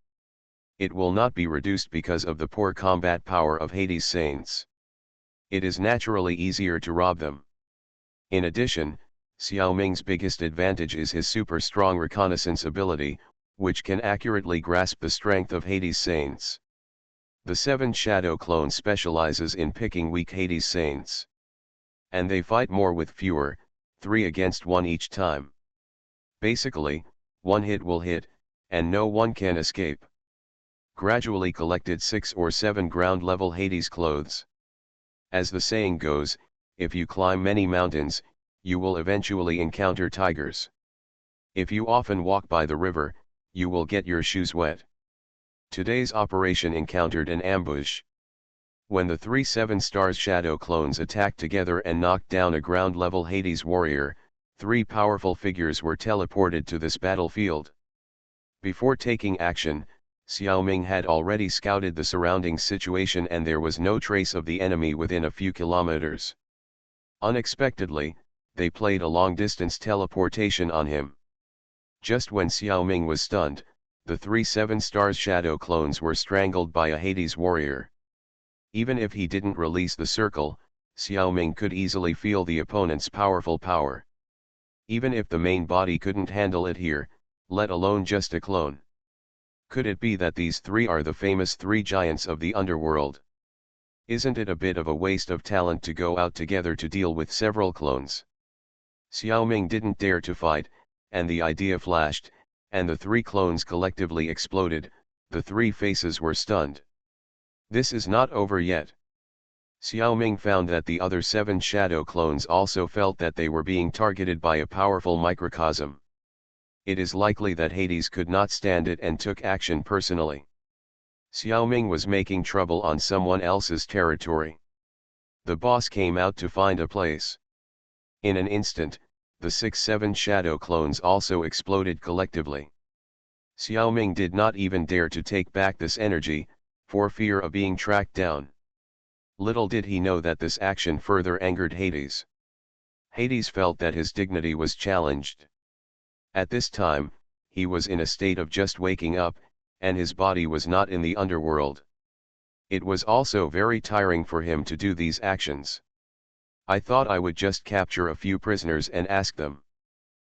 It will not be reduced because of the poor combat power of Hades Saints. It is naturally easier to rob them. In addition, Xiao Ming's biggest advantage is his super strong reconnaissance ability, which can accurately grasp the strength of Hades Saints. The seven shadow clone specializes in picking weak Hades Saints. And they fight more with fewer, 3 against 1 each time. Basically, one hit will hit, and no one can escape. Gradually collected 6 or 7 ground-level Hades clothes. As the saying goes, if you climb many mountains, you will eventually encounter tigers. If you often walk by the river, you will get your shoes wet. Today's operation encountered an ambush. When the 3 7 Stars Shadow clones attacked together and knocked down a ground-level Hades warrior, 3 powerful figures were teleported to this battlefield. Before taking action, Xiao Ming had already scouted the surrounding situation and there was no trace of the enemy within a few kilometers. Unexpectedly, they played a long-distance teleportation on him. Just when Xiao Ming was stunned, the 3 7 Stars Shadow clones were strangled by a Hades warrior. Even if he didn't release the circle, Xiao Ming could easily feel the opponent's powerful power. Even if the main body couldn't handle it here, let alone just a clone. Could it be that these 3 are the famous 3 giants of the underworld? Isn't it a bit of a waste of talent to go out together to deal with several clones? Xiao Ming didn't dare to fight, and the idea flashed, and the 3 clones collectively exploded. The 3 faces were stunned. This is not over yet. Xiao Ming found that the other 7 shadow clones also felt that they were being targeted by a powerful microcosm. It is likely that Hades could not stand it and took action personally. Xiao Ming was making trouble on someone else's territory. The boss came out to find a place. In an instant, the 6 7 shadow clones also exploded collectively. Xiao Ming did not even dare to take back this energy, for fear of being tracked down. Little did he know that this action further angered Hades. Hades felt that his dignity was challenged. At this time, he was in a state of just waking up, and his body was not in the underworld. It was also very tiring for him to do these actions. I thought I would just capture a few prisoners and ask them.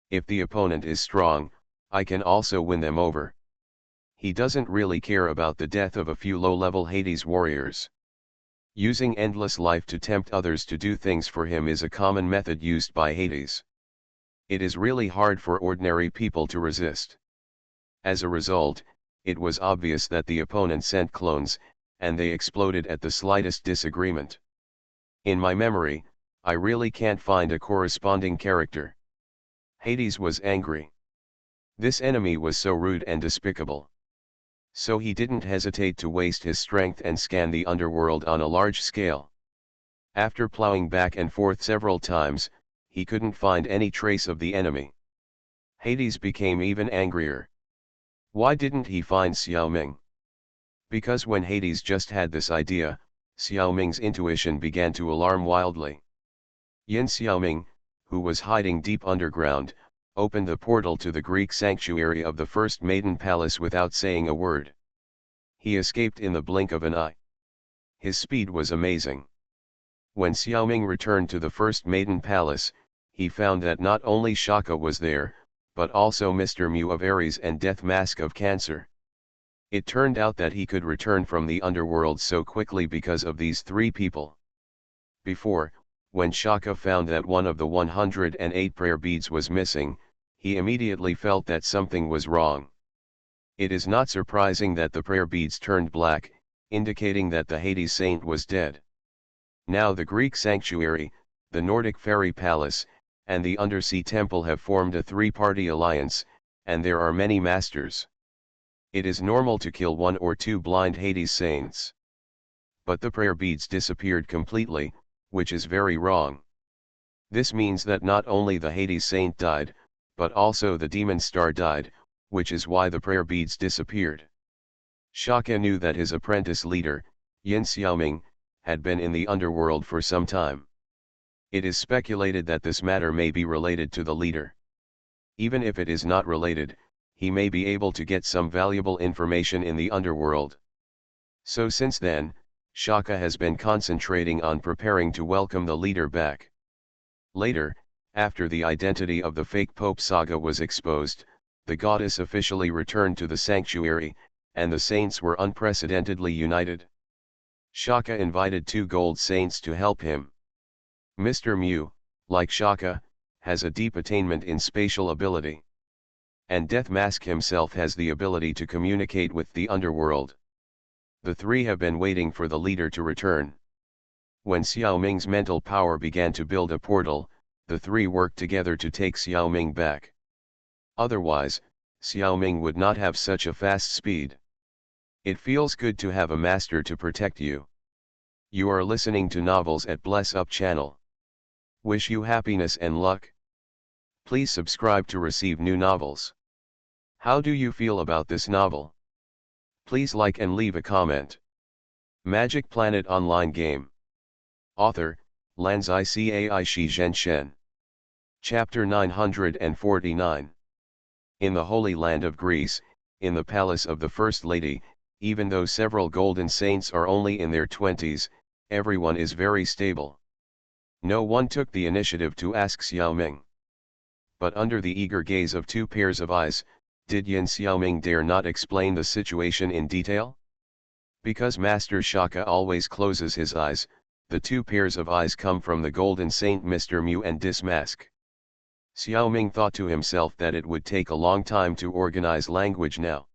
If the opponent is strong, I can also win them over. He doesn't really care about the death of a few low-level Hades warriors. Using endless life to tempt others to do things for him is a common method used by Hades. It is really hard for ordinary people to resist. As a result, it was obvious that the opponent sent clones, and they exploded at the slightest disagreement. In my memory, I really can't find a corresponding character. Hades was angry. This enemy was so rude and despicable. So he didn't hesitate to waste his strength and scan the underworld on a large scale. After plowing back and forth several times, he couldn't find any trace of the enemy. Hades became even angrier. Why didn't he find Xiao Ming? Because when Hades just had this idea, Xiaoming's intuition began to alarm wildly. Yin Xiaoming, who was hiding deep underground, opened the portal to the Greek sanctuary of the first maiden palace without saying a word. He escaped in the blink of an eye. His speed was amazing. When Xiaoming returned to the first maiden palace, he found that not only Shaka was there, but also Mr. Mu of Aries and Death Mask of Cancer. It turned out that he could return from the underworld so quickly because of these three people. Before, when Shaka found that one of the 108 prayer beads was missing, he immediately felt that something was wrong. It is not surprising that the prayer beads turned black, indicating that the Hades saint was dead. Now the Greek sanctuary, the Nordic fairy palace, and the undersea temple have formed a three-party alliance, and there are many masters. It is normal to kill one or two blind Hades saints. But the prayer beads disappeared completely, which is very wrong. This means that not only the Hades saint died, but also the demon star died, which is why the prayer beads disappeared. Shaka knew that his apprentice leader, Yin Xiaoming, had been in the underworld for some time. It is speculated that this matter may be related to the leader. Even if it is not related, he may be able to get some valuable information in the underworld. So since then, Shaka has been concentrating on preparing to welcome the leader back. Later, after the identity of the fake Pope saga was exposed, the goddess officially returned to the sanctuary, and the saints were unprecedentedly united. Shaka invited two gold saints to help him. Mr. Mu, like Shaka, has a deep attainment in spatial ability. And Death Mask himself has the ability to communicate with the underworld. The three have been waiting for the leader to return. When Xiaoming's mental power began to build a portal, the three worked together to take Xiaoming back. Otherwise, Xiaoming would not have such a fast speed. It feels good to have a master to protect you. You are listening to Novels at Bless Up channel. Wish you happiness and luck. Please subscribe to receive new novels. How do you feel about this novel? Please like and leave a comment. Magic Planet Online Game. Author, Lanzai Cai Shi Zhen Shen. Chapter 949. In the Holy Land of Greece, in the palace of the First Lady, even though several golden saints are only in their 20s, everyone is very stable. No one took the initiative to ask Xiaoming. But under the eager gaze of two pairs of eyes, did Yin Xiaoming dare not explain the situation in detail? Because Master Shaka always closes his eyes, the two pairs of eyes come from the golden saint Mr. Mu and Death Mask. Xiaoming thought to himself that it would take a long time to organize language now.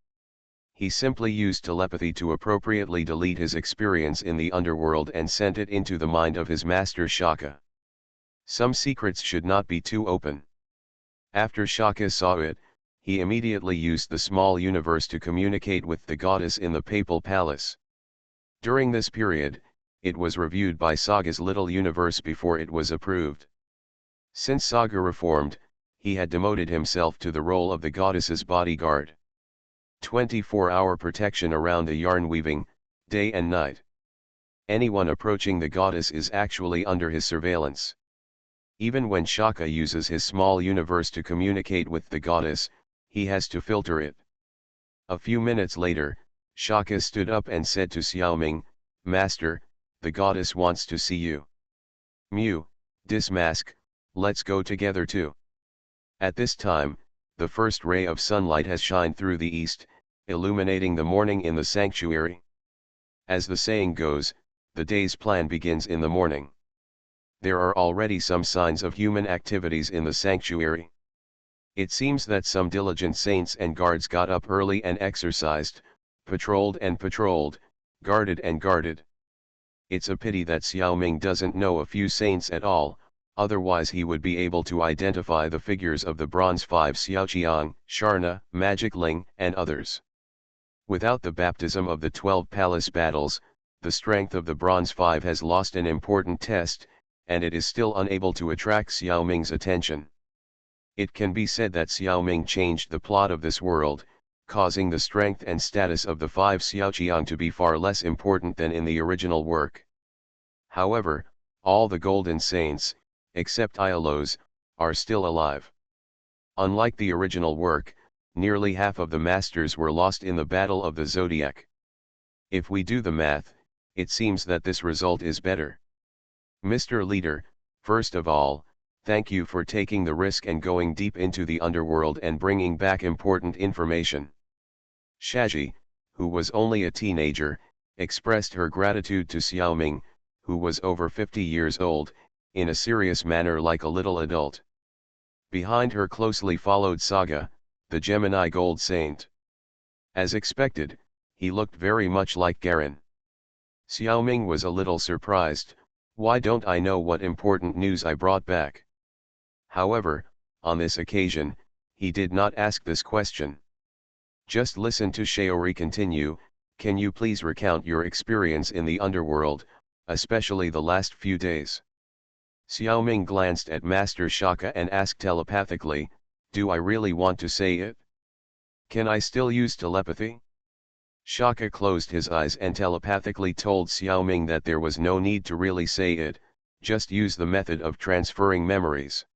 He simply used telepathy to appropriately delete his experience in the underworld and sent it into the mind of his master Shaka. Some secrets should not be too open. After Shaka saw it, he immediately used the small universe to communicate with the goddess in the papal palace. During this period, it was reviewed by Saga's little universe before it was approved. Since Saga reformed, he had demoted himself to the role of the goddess's bodyguard. 24-hour protection around the yarn weaving, day and night. Anyone approaching the goddess is actually under his surveillance. Even when Shaka uses his small universe to communicate with the goddess, he has to filter it. A few minutes later, Shaka stood up and said to Xiaoming, "Master, the goddess wants to see you." "Mu, Death Mask, let's go together too." At this time, the first ray of sunlight has shined through the east, illuminating the morning in the sanctuary. As the saying goes, the day's plan begins in the morning. There are already some signs of human activities in the sanctuary. It seems that some diligent saints and guards got up early and exercised, patrolled and patrolled, guarded and guarded. It's a pity that Xiaoming doesn't know a few saints at all, otherwise he would be able to identify the figures of the Bronze Five Xiaoqiang, Sharna, Magic Ling, and others. Without the baptism of the 12 palace battles, the strength of the Bronze Five has lost an important test, and it is still unable to attract Xiaoming's attention. It can be said that Xiaoming changed the plot of this world, causing the strength and status of the 5 Xiaoqiang to be far less important than in the original work. However, all the Golden Saints, except Ailos, are still alive. Unlike the original work, nearly half of the Masters were lost in the Battle of the Zodiac. If we do the math, it seems that this result is better. Mr. Leader, first of all, thank you for taking the risk and going deep into the underworld and bringing back important information. Shaji, who was only a teenager, expressed her gratitude to Xiaoming, who was over 50 years old, in a serious manner like a little adult. Behind her closely followed Saga, the Gemini Gold Saint. As expected, he looked very much like Garen. Xiaoming was a little surprised. Why don't I know what important news I brought back? However, on this occasion, he did not ask this question. Just listen to Shaori continue. Can you please recount your experience in the underworld, especially the last few days? Xiaoming glanced at Master Shaka and asked telepathically, do I really want to say it? Can I still use telepathy? Shaka closed his eyes and telepathically told Xiaoming that there was no need to really say it, just use the method of transferring memories.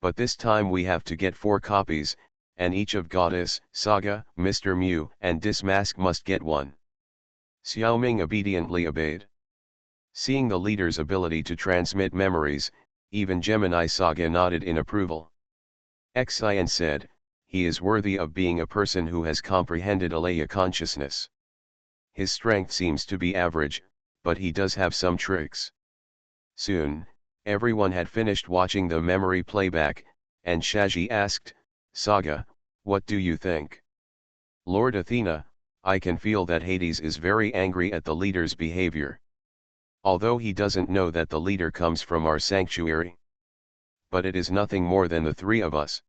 But this time we have to get 4 copies, and each of Goddess, Saga, Mr. Mew, and Dismask must get 1. Xiaoming obediently obeyed. Seeing the leader's ability to transmit memories, even Gemini Saga nodded in approval. Xian said, he is worthy of being a person who has comprehended Alaya consciousness. His strength seems to be average, but he does have some tricks. Soon, everyone had finished watching the memory playback, and Shaji asked, Saga, what do you think? Lord Athena, I can feel that Hades is very angry at the leader's behavior. Although he doesn't know that the leader comes from our sanctuary. But it is nothing more than the 3 of us.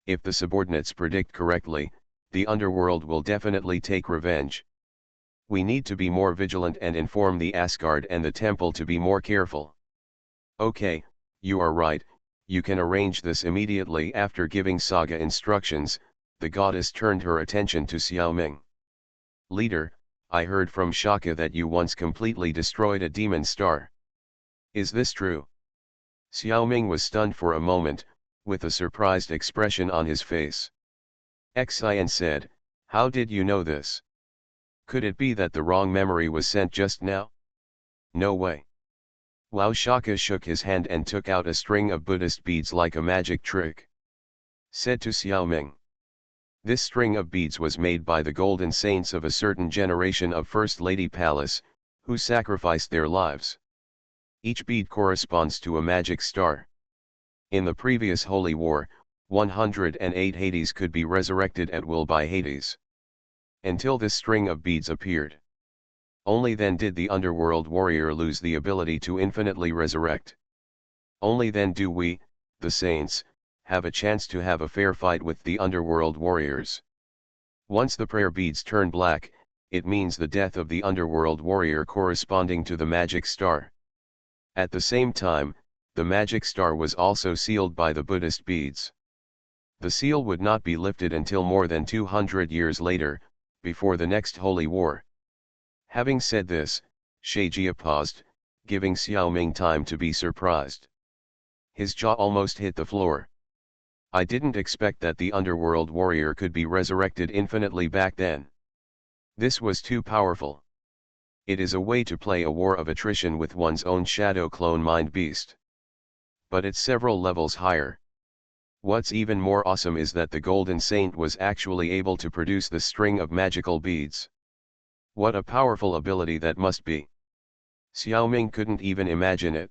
If the subordinates predict correctly, the underworld will definitely take revenge. We need to be more vigilant and inform the Asgard and the temple to be more careful. Okay, you are right, you can arrange this immediately. After giving Saga instructions, the goddess turned her attention to Xiaoming. Leader, I heard from Shaka that you once completely destroyed a demon star. Is this true? Xiaoming was stunned for a moment, with a surprised expression on his face. Xian said, how did you know this? Could it be that the wrong memory was sent just now? No way. Wow. Shaka shook his hand and took out a string of Buddhist beads like a magic trick. Said to Xiaoming. This string of beads was made by the golden saints of a certain generation of First Lady Palace, who sacrificed their lives. Each bead corresponds to a magic star. In the previous Holy War, 108 Hades could be resurrected at will by Hades. Until this string of beads appeared. Only then did the underworld warrior lose the ability to infinitely resurrect. Only then do we, the saints, have a chance to have a fair fight with the underworld warriors. Once the prayer beads turn black, it means the death of the underworld warrior corresponding to the magic star. At the same time, the magic star was also sealed by the Buddhist beads. The seal would not be lifted until more than 200 years later, before the next holy war. Having said this, Shaijia paused, giving Xiaoming time to be surprised. His jaw almost hit the floor. I didn't expect that the underworld warrior could be resurrected infinitely back then. This was too powerful. It is a way to play a war of attrition with one's own shadow clone mind beast. But it's several levels higher. What's even more awesome is that the Golden Saint was actually able to produce the string of magical beads. What a powerful ability that must be. Xiaoming couldn't even imagine it.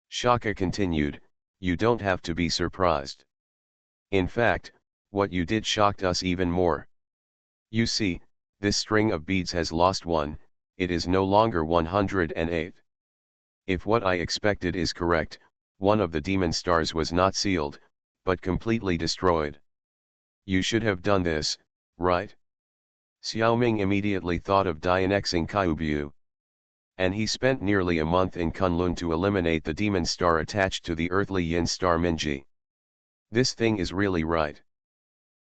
Shaka continued, you don't have to be surprised. In fact, what you did shocked us even more. You see, this string of beads has lost 1, it is no longer 108. If what I expected is correct, one of the demon stars was not sealed, but completely destroyed. You should have done this, right? Xiaoming immediately thought of Dianexing Kyubu. And he spent nearly a month in Kunlun to eliminate the demon star attached to the earthly yin star Minji. This thing is really right.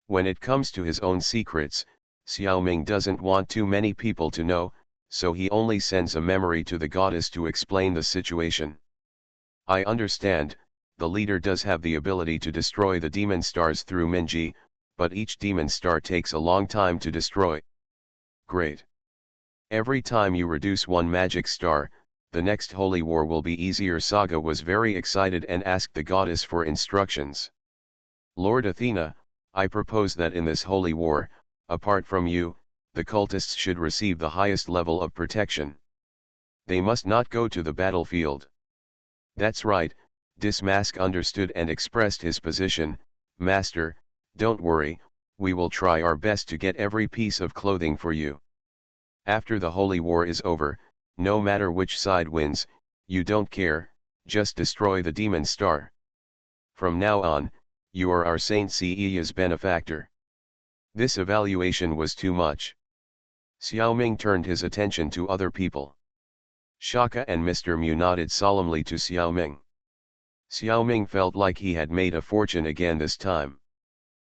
When it comes to his own secrets, Xiaoming doesn't want too many people to know, so he only sends a memory to the goddess to explain the situation. I understand, the leader does have the ability to destroy the demon stars through Minji, but each demon star takes a long time to destroy. Great. Every time you reduce one magic star, the next holy war will be easier. Saga was very excited and asked the goddess for instructions. Lord Athena, I propose that in this holy war, apart from you, the cultists should receive the highest level of protection. They must not go to the battlefield. That's right, Dismask understood and expressed his position. Master, don't worry, we will try our best to get every piece of clothing for you. After the holy war is over, no matter which side wins, you don't care, just destroy the demon star. From now on, you are our Saint Seiya's benefactor. This evaluation was too much. Xiaoming turned his attention to other people. Shaka and Mr. Mu nodded solemnly to Xiaoming. Xiaoming felt like he had made a fortune again this time.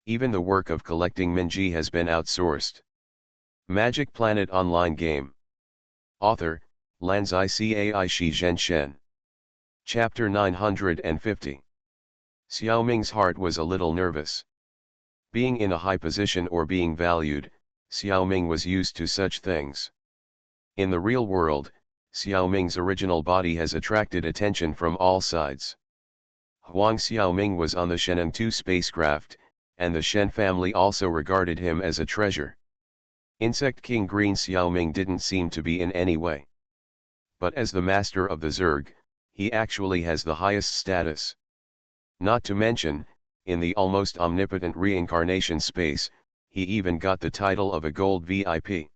Even the work of collecting Minji has been outsourced. Magic Planet Online Game. Author, Lanzai Cai Shi Zhen Shen. Chapter 950. Xiaoming's heart was a little nervous. Being in a high position or being valued, Xiaoming was used to such things. In the real world, Xiaoming's original body has attracted attention from all sides. Huang Xiaoming was on the Sheneng 2 spacecraft, and the Shen family also regarded him as a treasure. Insect King Green Xiaoming didn't seem to be in any way. But as the master of the Zerg, he actually has the highest status. Not to mention, in the almost omnipotent reincarnation space, he even got the title of a gold VIP.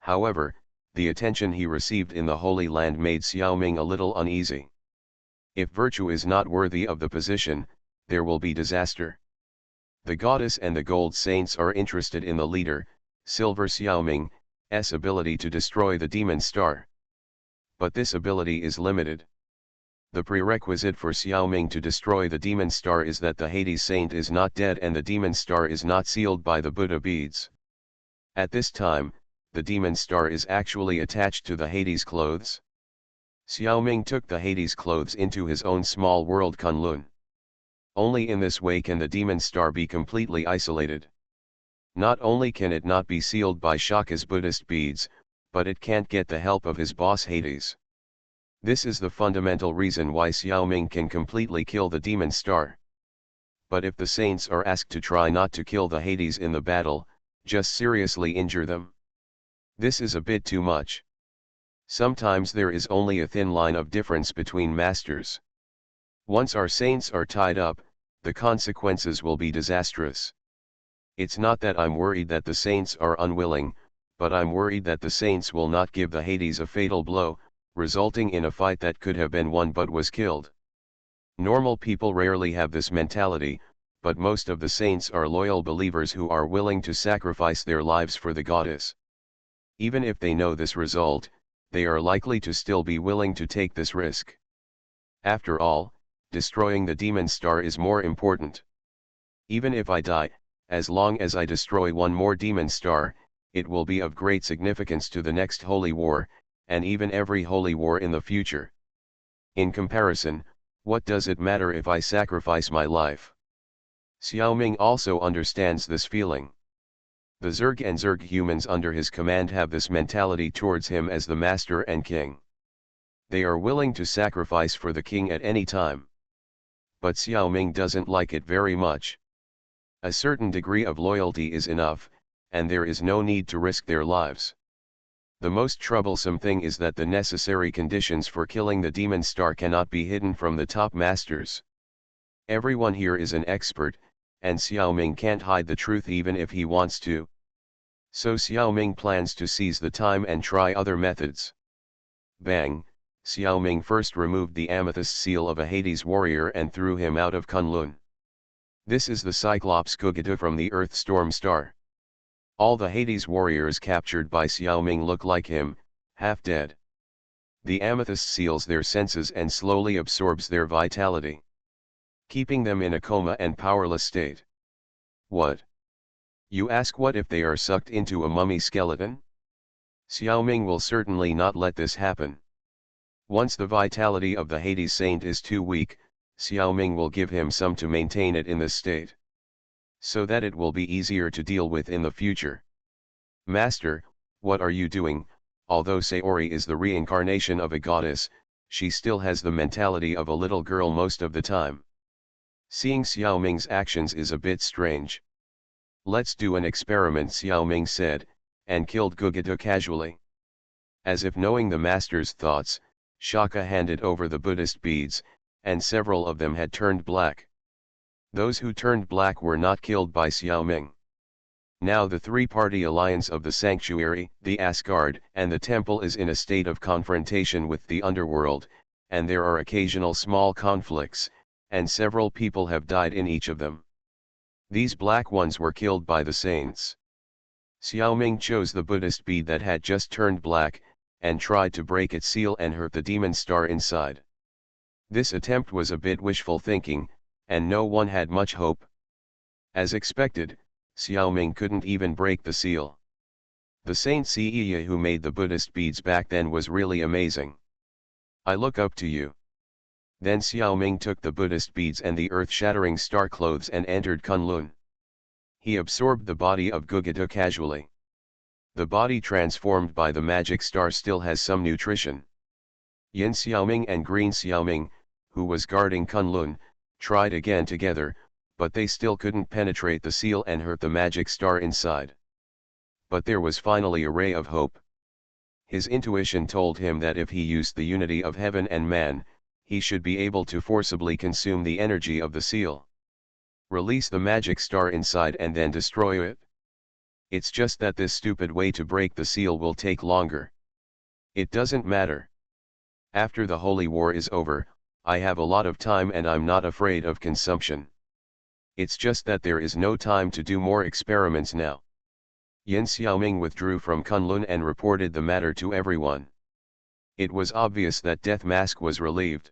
However, the attention he received in the Holy Land made Xiaoming a little uneasy. If virtue is not worthy of the position, there will be disaster. The goddess and the gold saints are interested in the leader, Silver Xiaoming's ability to destroy the demon star. But this ability is limited. The prerequisite for Xiaoming to destroy the demon star is that the Hades saint is not dead and the demon star is not sealed by the Buddha beads. At this time, the demon star is actually attached to the Hades clothes. Xiaoming took the Hades clothes into his own small world Kunlun. Only in this way can the demon star be completely isolated. Not only can it not be sealed by Shaka's Buddhist beads, but it can't get the help of his boss Hades. This is the fundamental reason why Xiaoming can completely kill the demon star. But if the saints are asked to try not to kill the Hades in the battle, just seriously injure them. This is a bit too much. Sometimes there is only a thin line of difference between masters. Once our saints are tied up, the consequences will be disastrous. It's not that I'm worried that the saints are unwilling, but I'm worried that the saints will not give the Hades a fatal blow, resulting in a fight that could have been won but was killed. Normal people rarely have this mentality, but most of the saints are loyal believers who are willing to sacrifice their lives for the goddess. Even if they know this result, they are likely to still be willing to take this risk. After all, destroying the demon star is more important. Even if I die, as long as I destroy one more demon star, it will be of great significance to the next holy war, and even every holy war in the future. In comparison, what does it matter if I sacrifice my life? Xiaoming also understands this feeling. The Zerg and Zerg humans under his command have this mentality towards him as the master and king. They are willing to sacrifice for the king at any time. But Xiaoming doesn't like it very much. A certain degree of loyalty is enough, and there is no need to risk their lives. The most troublesome thing is that the necessary conditions for killing the demon star cannot be hidden from the top masters. Everyone here is an expert, and Xiaoming can't hide the truth even if he wants to. So Xiaoming plans to seize the time and try other methods. Bang! Xiaoming first removed the amethyst seal of a Hades warrior and threw him out of Kunlun. This is the Cyclops Kugata from the Earth Storm Star. All the Hades warriors captured by Xiaoming look like him, half dead. The amethyst seals their senses and slowly absorbs their vitality, keeping them in a coma and powerless state. What? You ask, what if they are sucked into a mummy skeleton? Xiaoming will certainly not let this happen. Once the vitality of the Hades saint is too weak, Xiaoming will give him some to maintain it in this state, so that it will be easier to deal with in the future. Master, what are you doing? Although Sayori is the reincarnation of a goddess, she still has the mentality of a little girl most of the time. Seeing Xiaoming's actions is a bit strange. Let's do an experiment, Xiaoming said, and killed Gugito casually. As if knowing the master's thoughts, Shaka handed over the Buddhist beads, and several of them had turned black. Those who turned black were not killed by Xiaoming. Now the three-party alliance of the sanctuary, the Asgard, and the temple is in a state of confrontation with the underworld, and there are occasional small conflicts, and several people have died in each of them. These black ones were killed by the saints. Xiaoming chose the Buddhist bead that had just turned black, and tried to break its seal and hurt the demon star inside. This attempt was a bit wishful thinking, and no one had much hope. As expected, Xiaoming couldn't even break the seal. The Saint Siya who made the Buddhist beads back then was really amazing. I look up to you. Then Xiaoming took the Buddhist beads and the earth-shattering star clothes and entered Kunlun. He absorbed the body of Gugito casually. The body transformed by the magic star still has some nutrition. Yin Xiaoming and Green Xiaoming, who was guarding Kunlun, tried again together, but they still couldn't penetrate the seal and hurt the magic star inside. But there was finally a ray of hope. His intuition told him that if he used the unity of heaven and man, he should be able to forcibly consume the energy of the seal. Release the magic star inside and then destroy it. It's just that this stupid way to break the seal will take longer. It doesn't matter. After the holy war is over, I have a lot of time and I'm not afraid of consumption. It's just that there is no time to do more experiments now. Yin Xiaoming withdrew from Kunlun and reported the matter to everyone. It was obvious that Death Mask was relieved.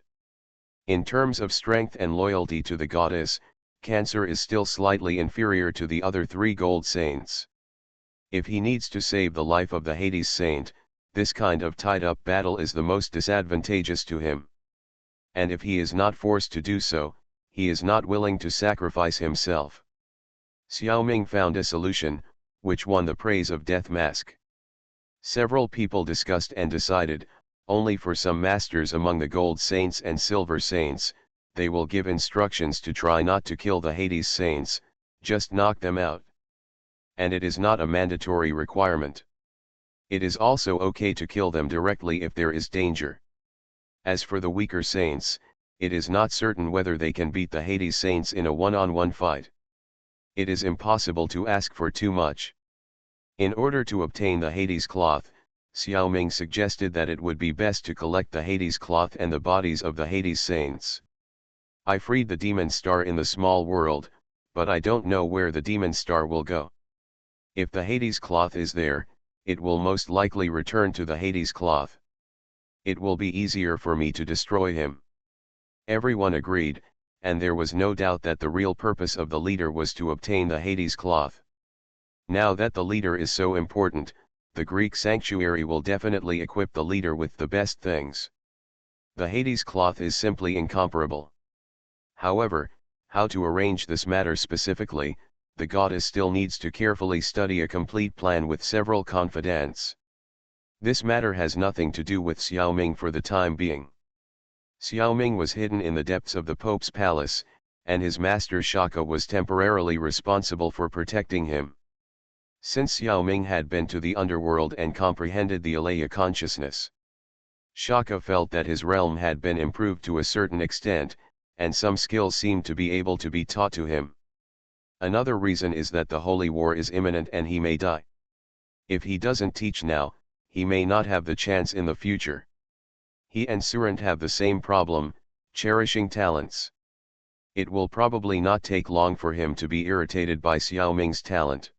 In terms of strength and loyalty to the goddess, Cancer is still slightly inferior to the other three gold saints. If he needs to save the life of the Hades saint, this kind of tied-up battle is the most disadvantageous to him. And if he is not forced to do so, he is not willing to sacrifice himself. Xiaoming found a solution, which won the praise of Death Mask. Several people discussed and decided, only for some masters among the gold saints and silver saints, they will give instructions to try not to kill the Hades saints, just knock them out. And it is not a mandatory requirement. It is also okay to kill them directly if there is danger. As for the weaker saints, it is not certain whether they can beat the Hades saints in a one-on-one fight. It is impossible to ask for too much. In order to obtain the Hades cloth, Xiaoming suggested that it would be best to collect the Hades cloth and the bodies of the Hades saints. I freed the demon star in the small world, but I don't know where the demon star will go. If the Hades cloth is there, it will most likely return to the Hades cloth. It will be easier for me to destroy him. Everyone agreed, and there was no doubt that the real purpose of the leader was to obtain the Hades cloth. Now that the leader is so important, the Greek sanctuary will definitely equip the leader with the best things. The Hades cloth is simply incomparable. However, how to arrange this matter specifically, the goddess still needs to carefully study a complete plan with several confidants. This matter has nothing to do with Xiaoming for the time being. Xiaoming was hidden in the depths of the Pope's palace, and his master Shaka was temporarily responsible for protecting him. Since Xiaoming had been to the underworld and comprehended the Alaya consciousness, Shaka felt that his realm had been improved to a certain extent, and some skills seemed to be able to be taught to him. Another reason is that the holy war is imminent and he may die. If he doesn't teach now, he may not have the chance in the future. He and Surant have the same problem, cherishing talents. It will probably not take long for him to be irritated by Xiaoming's talent.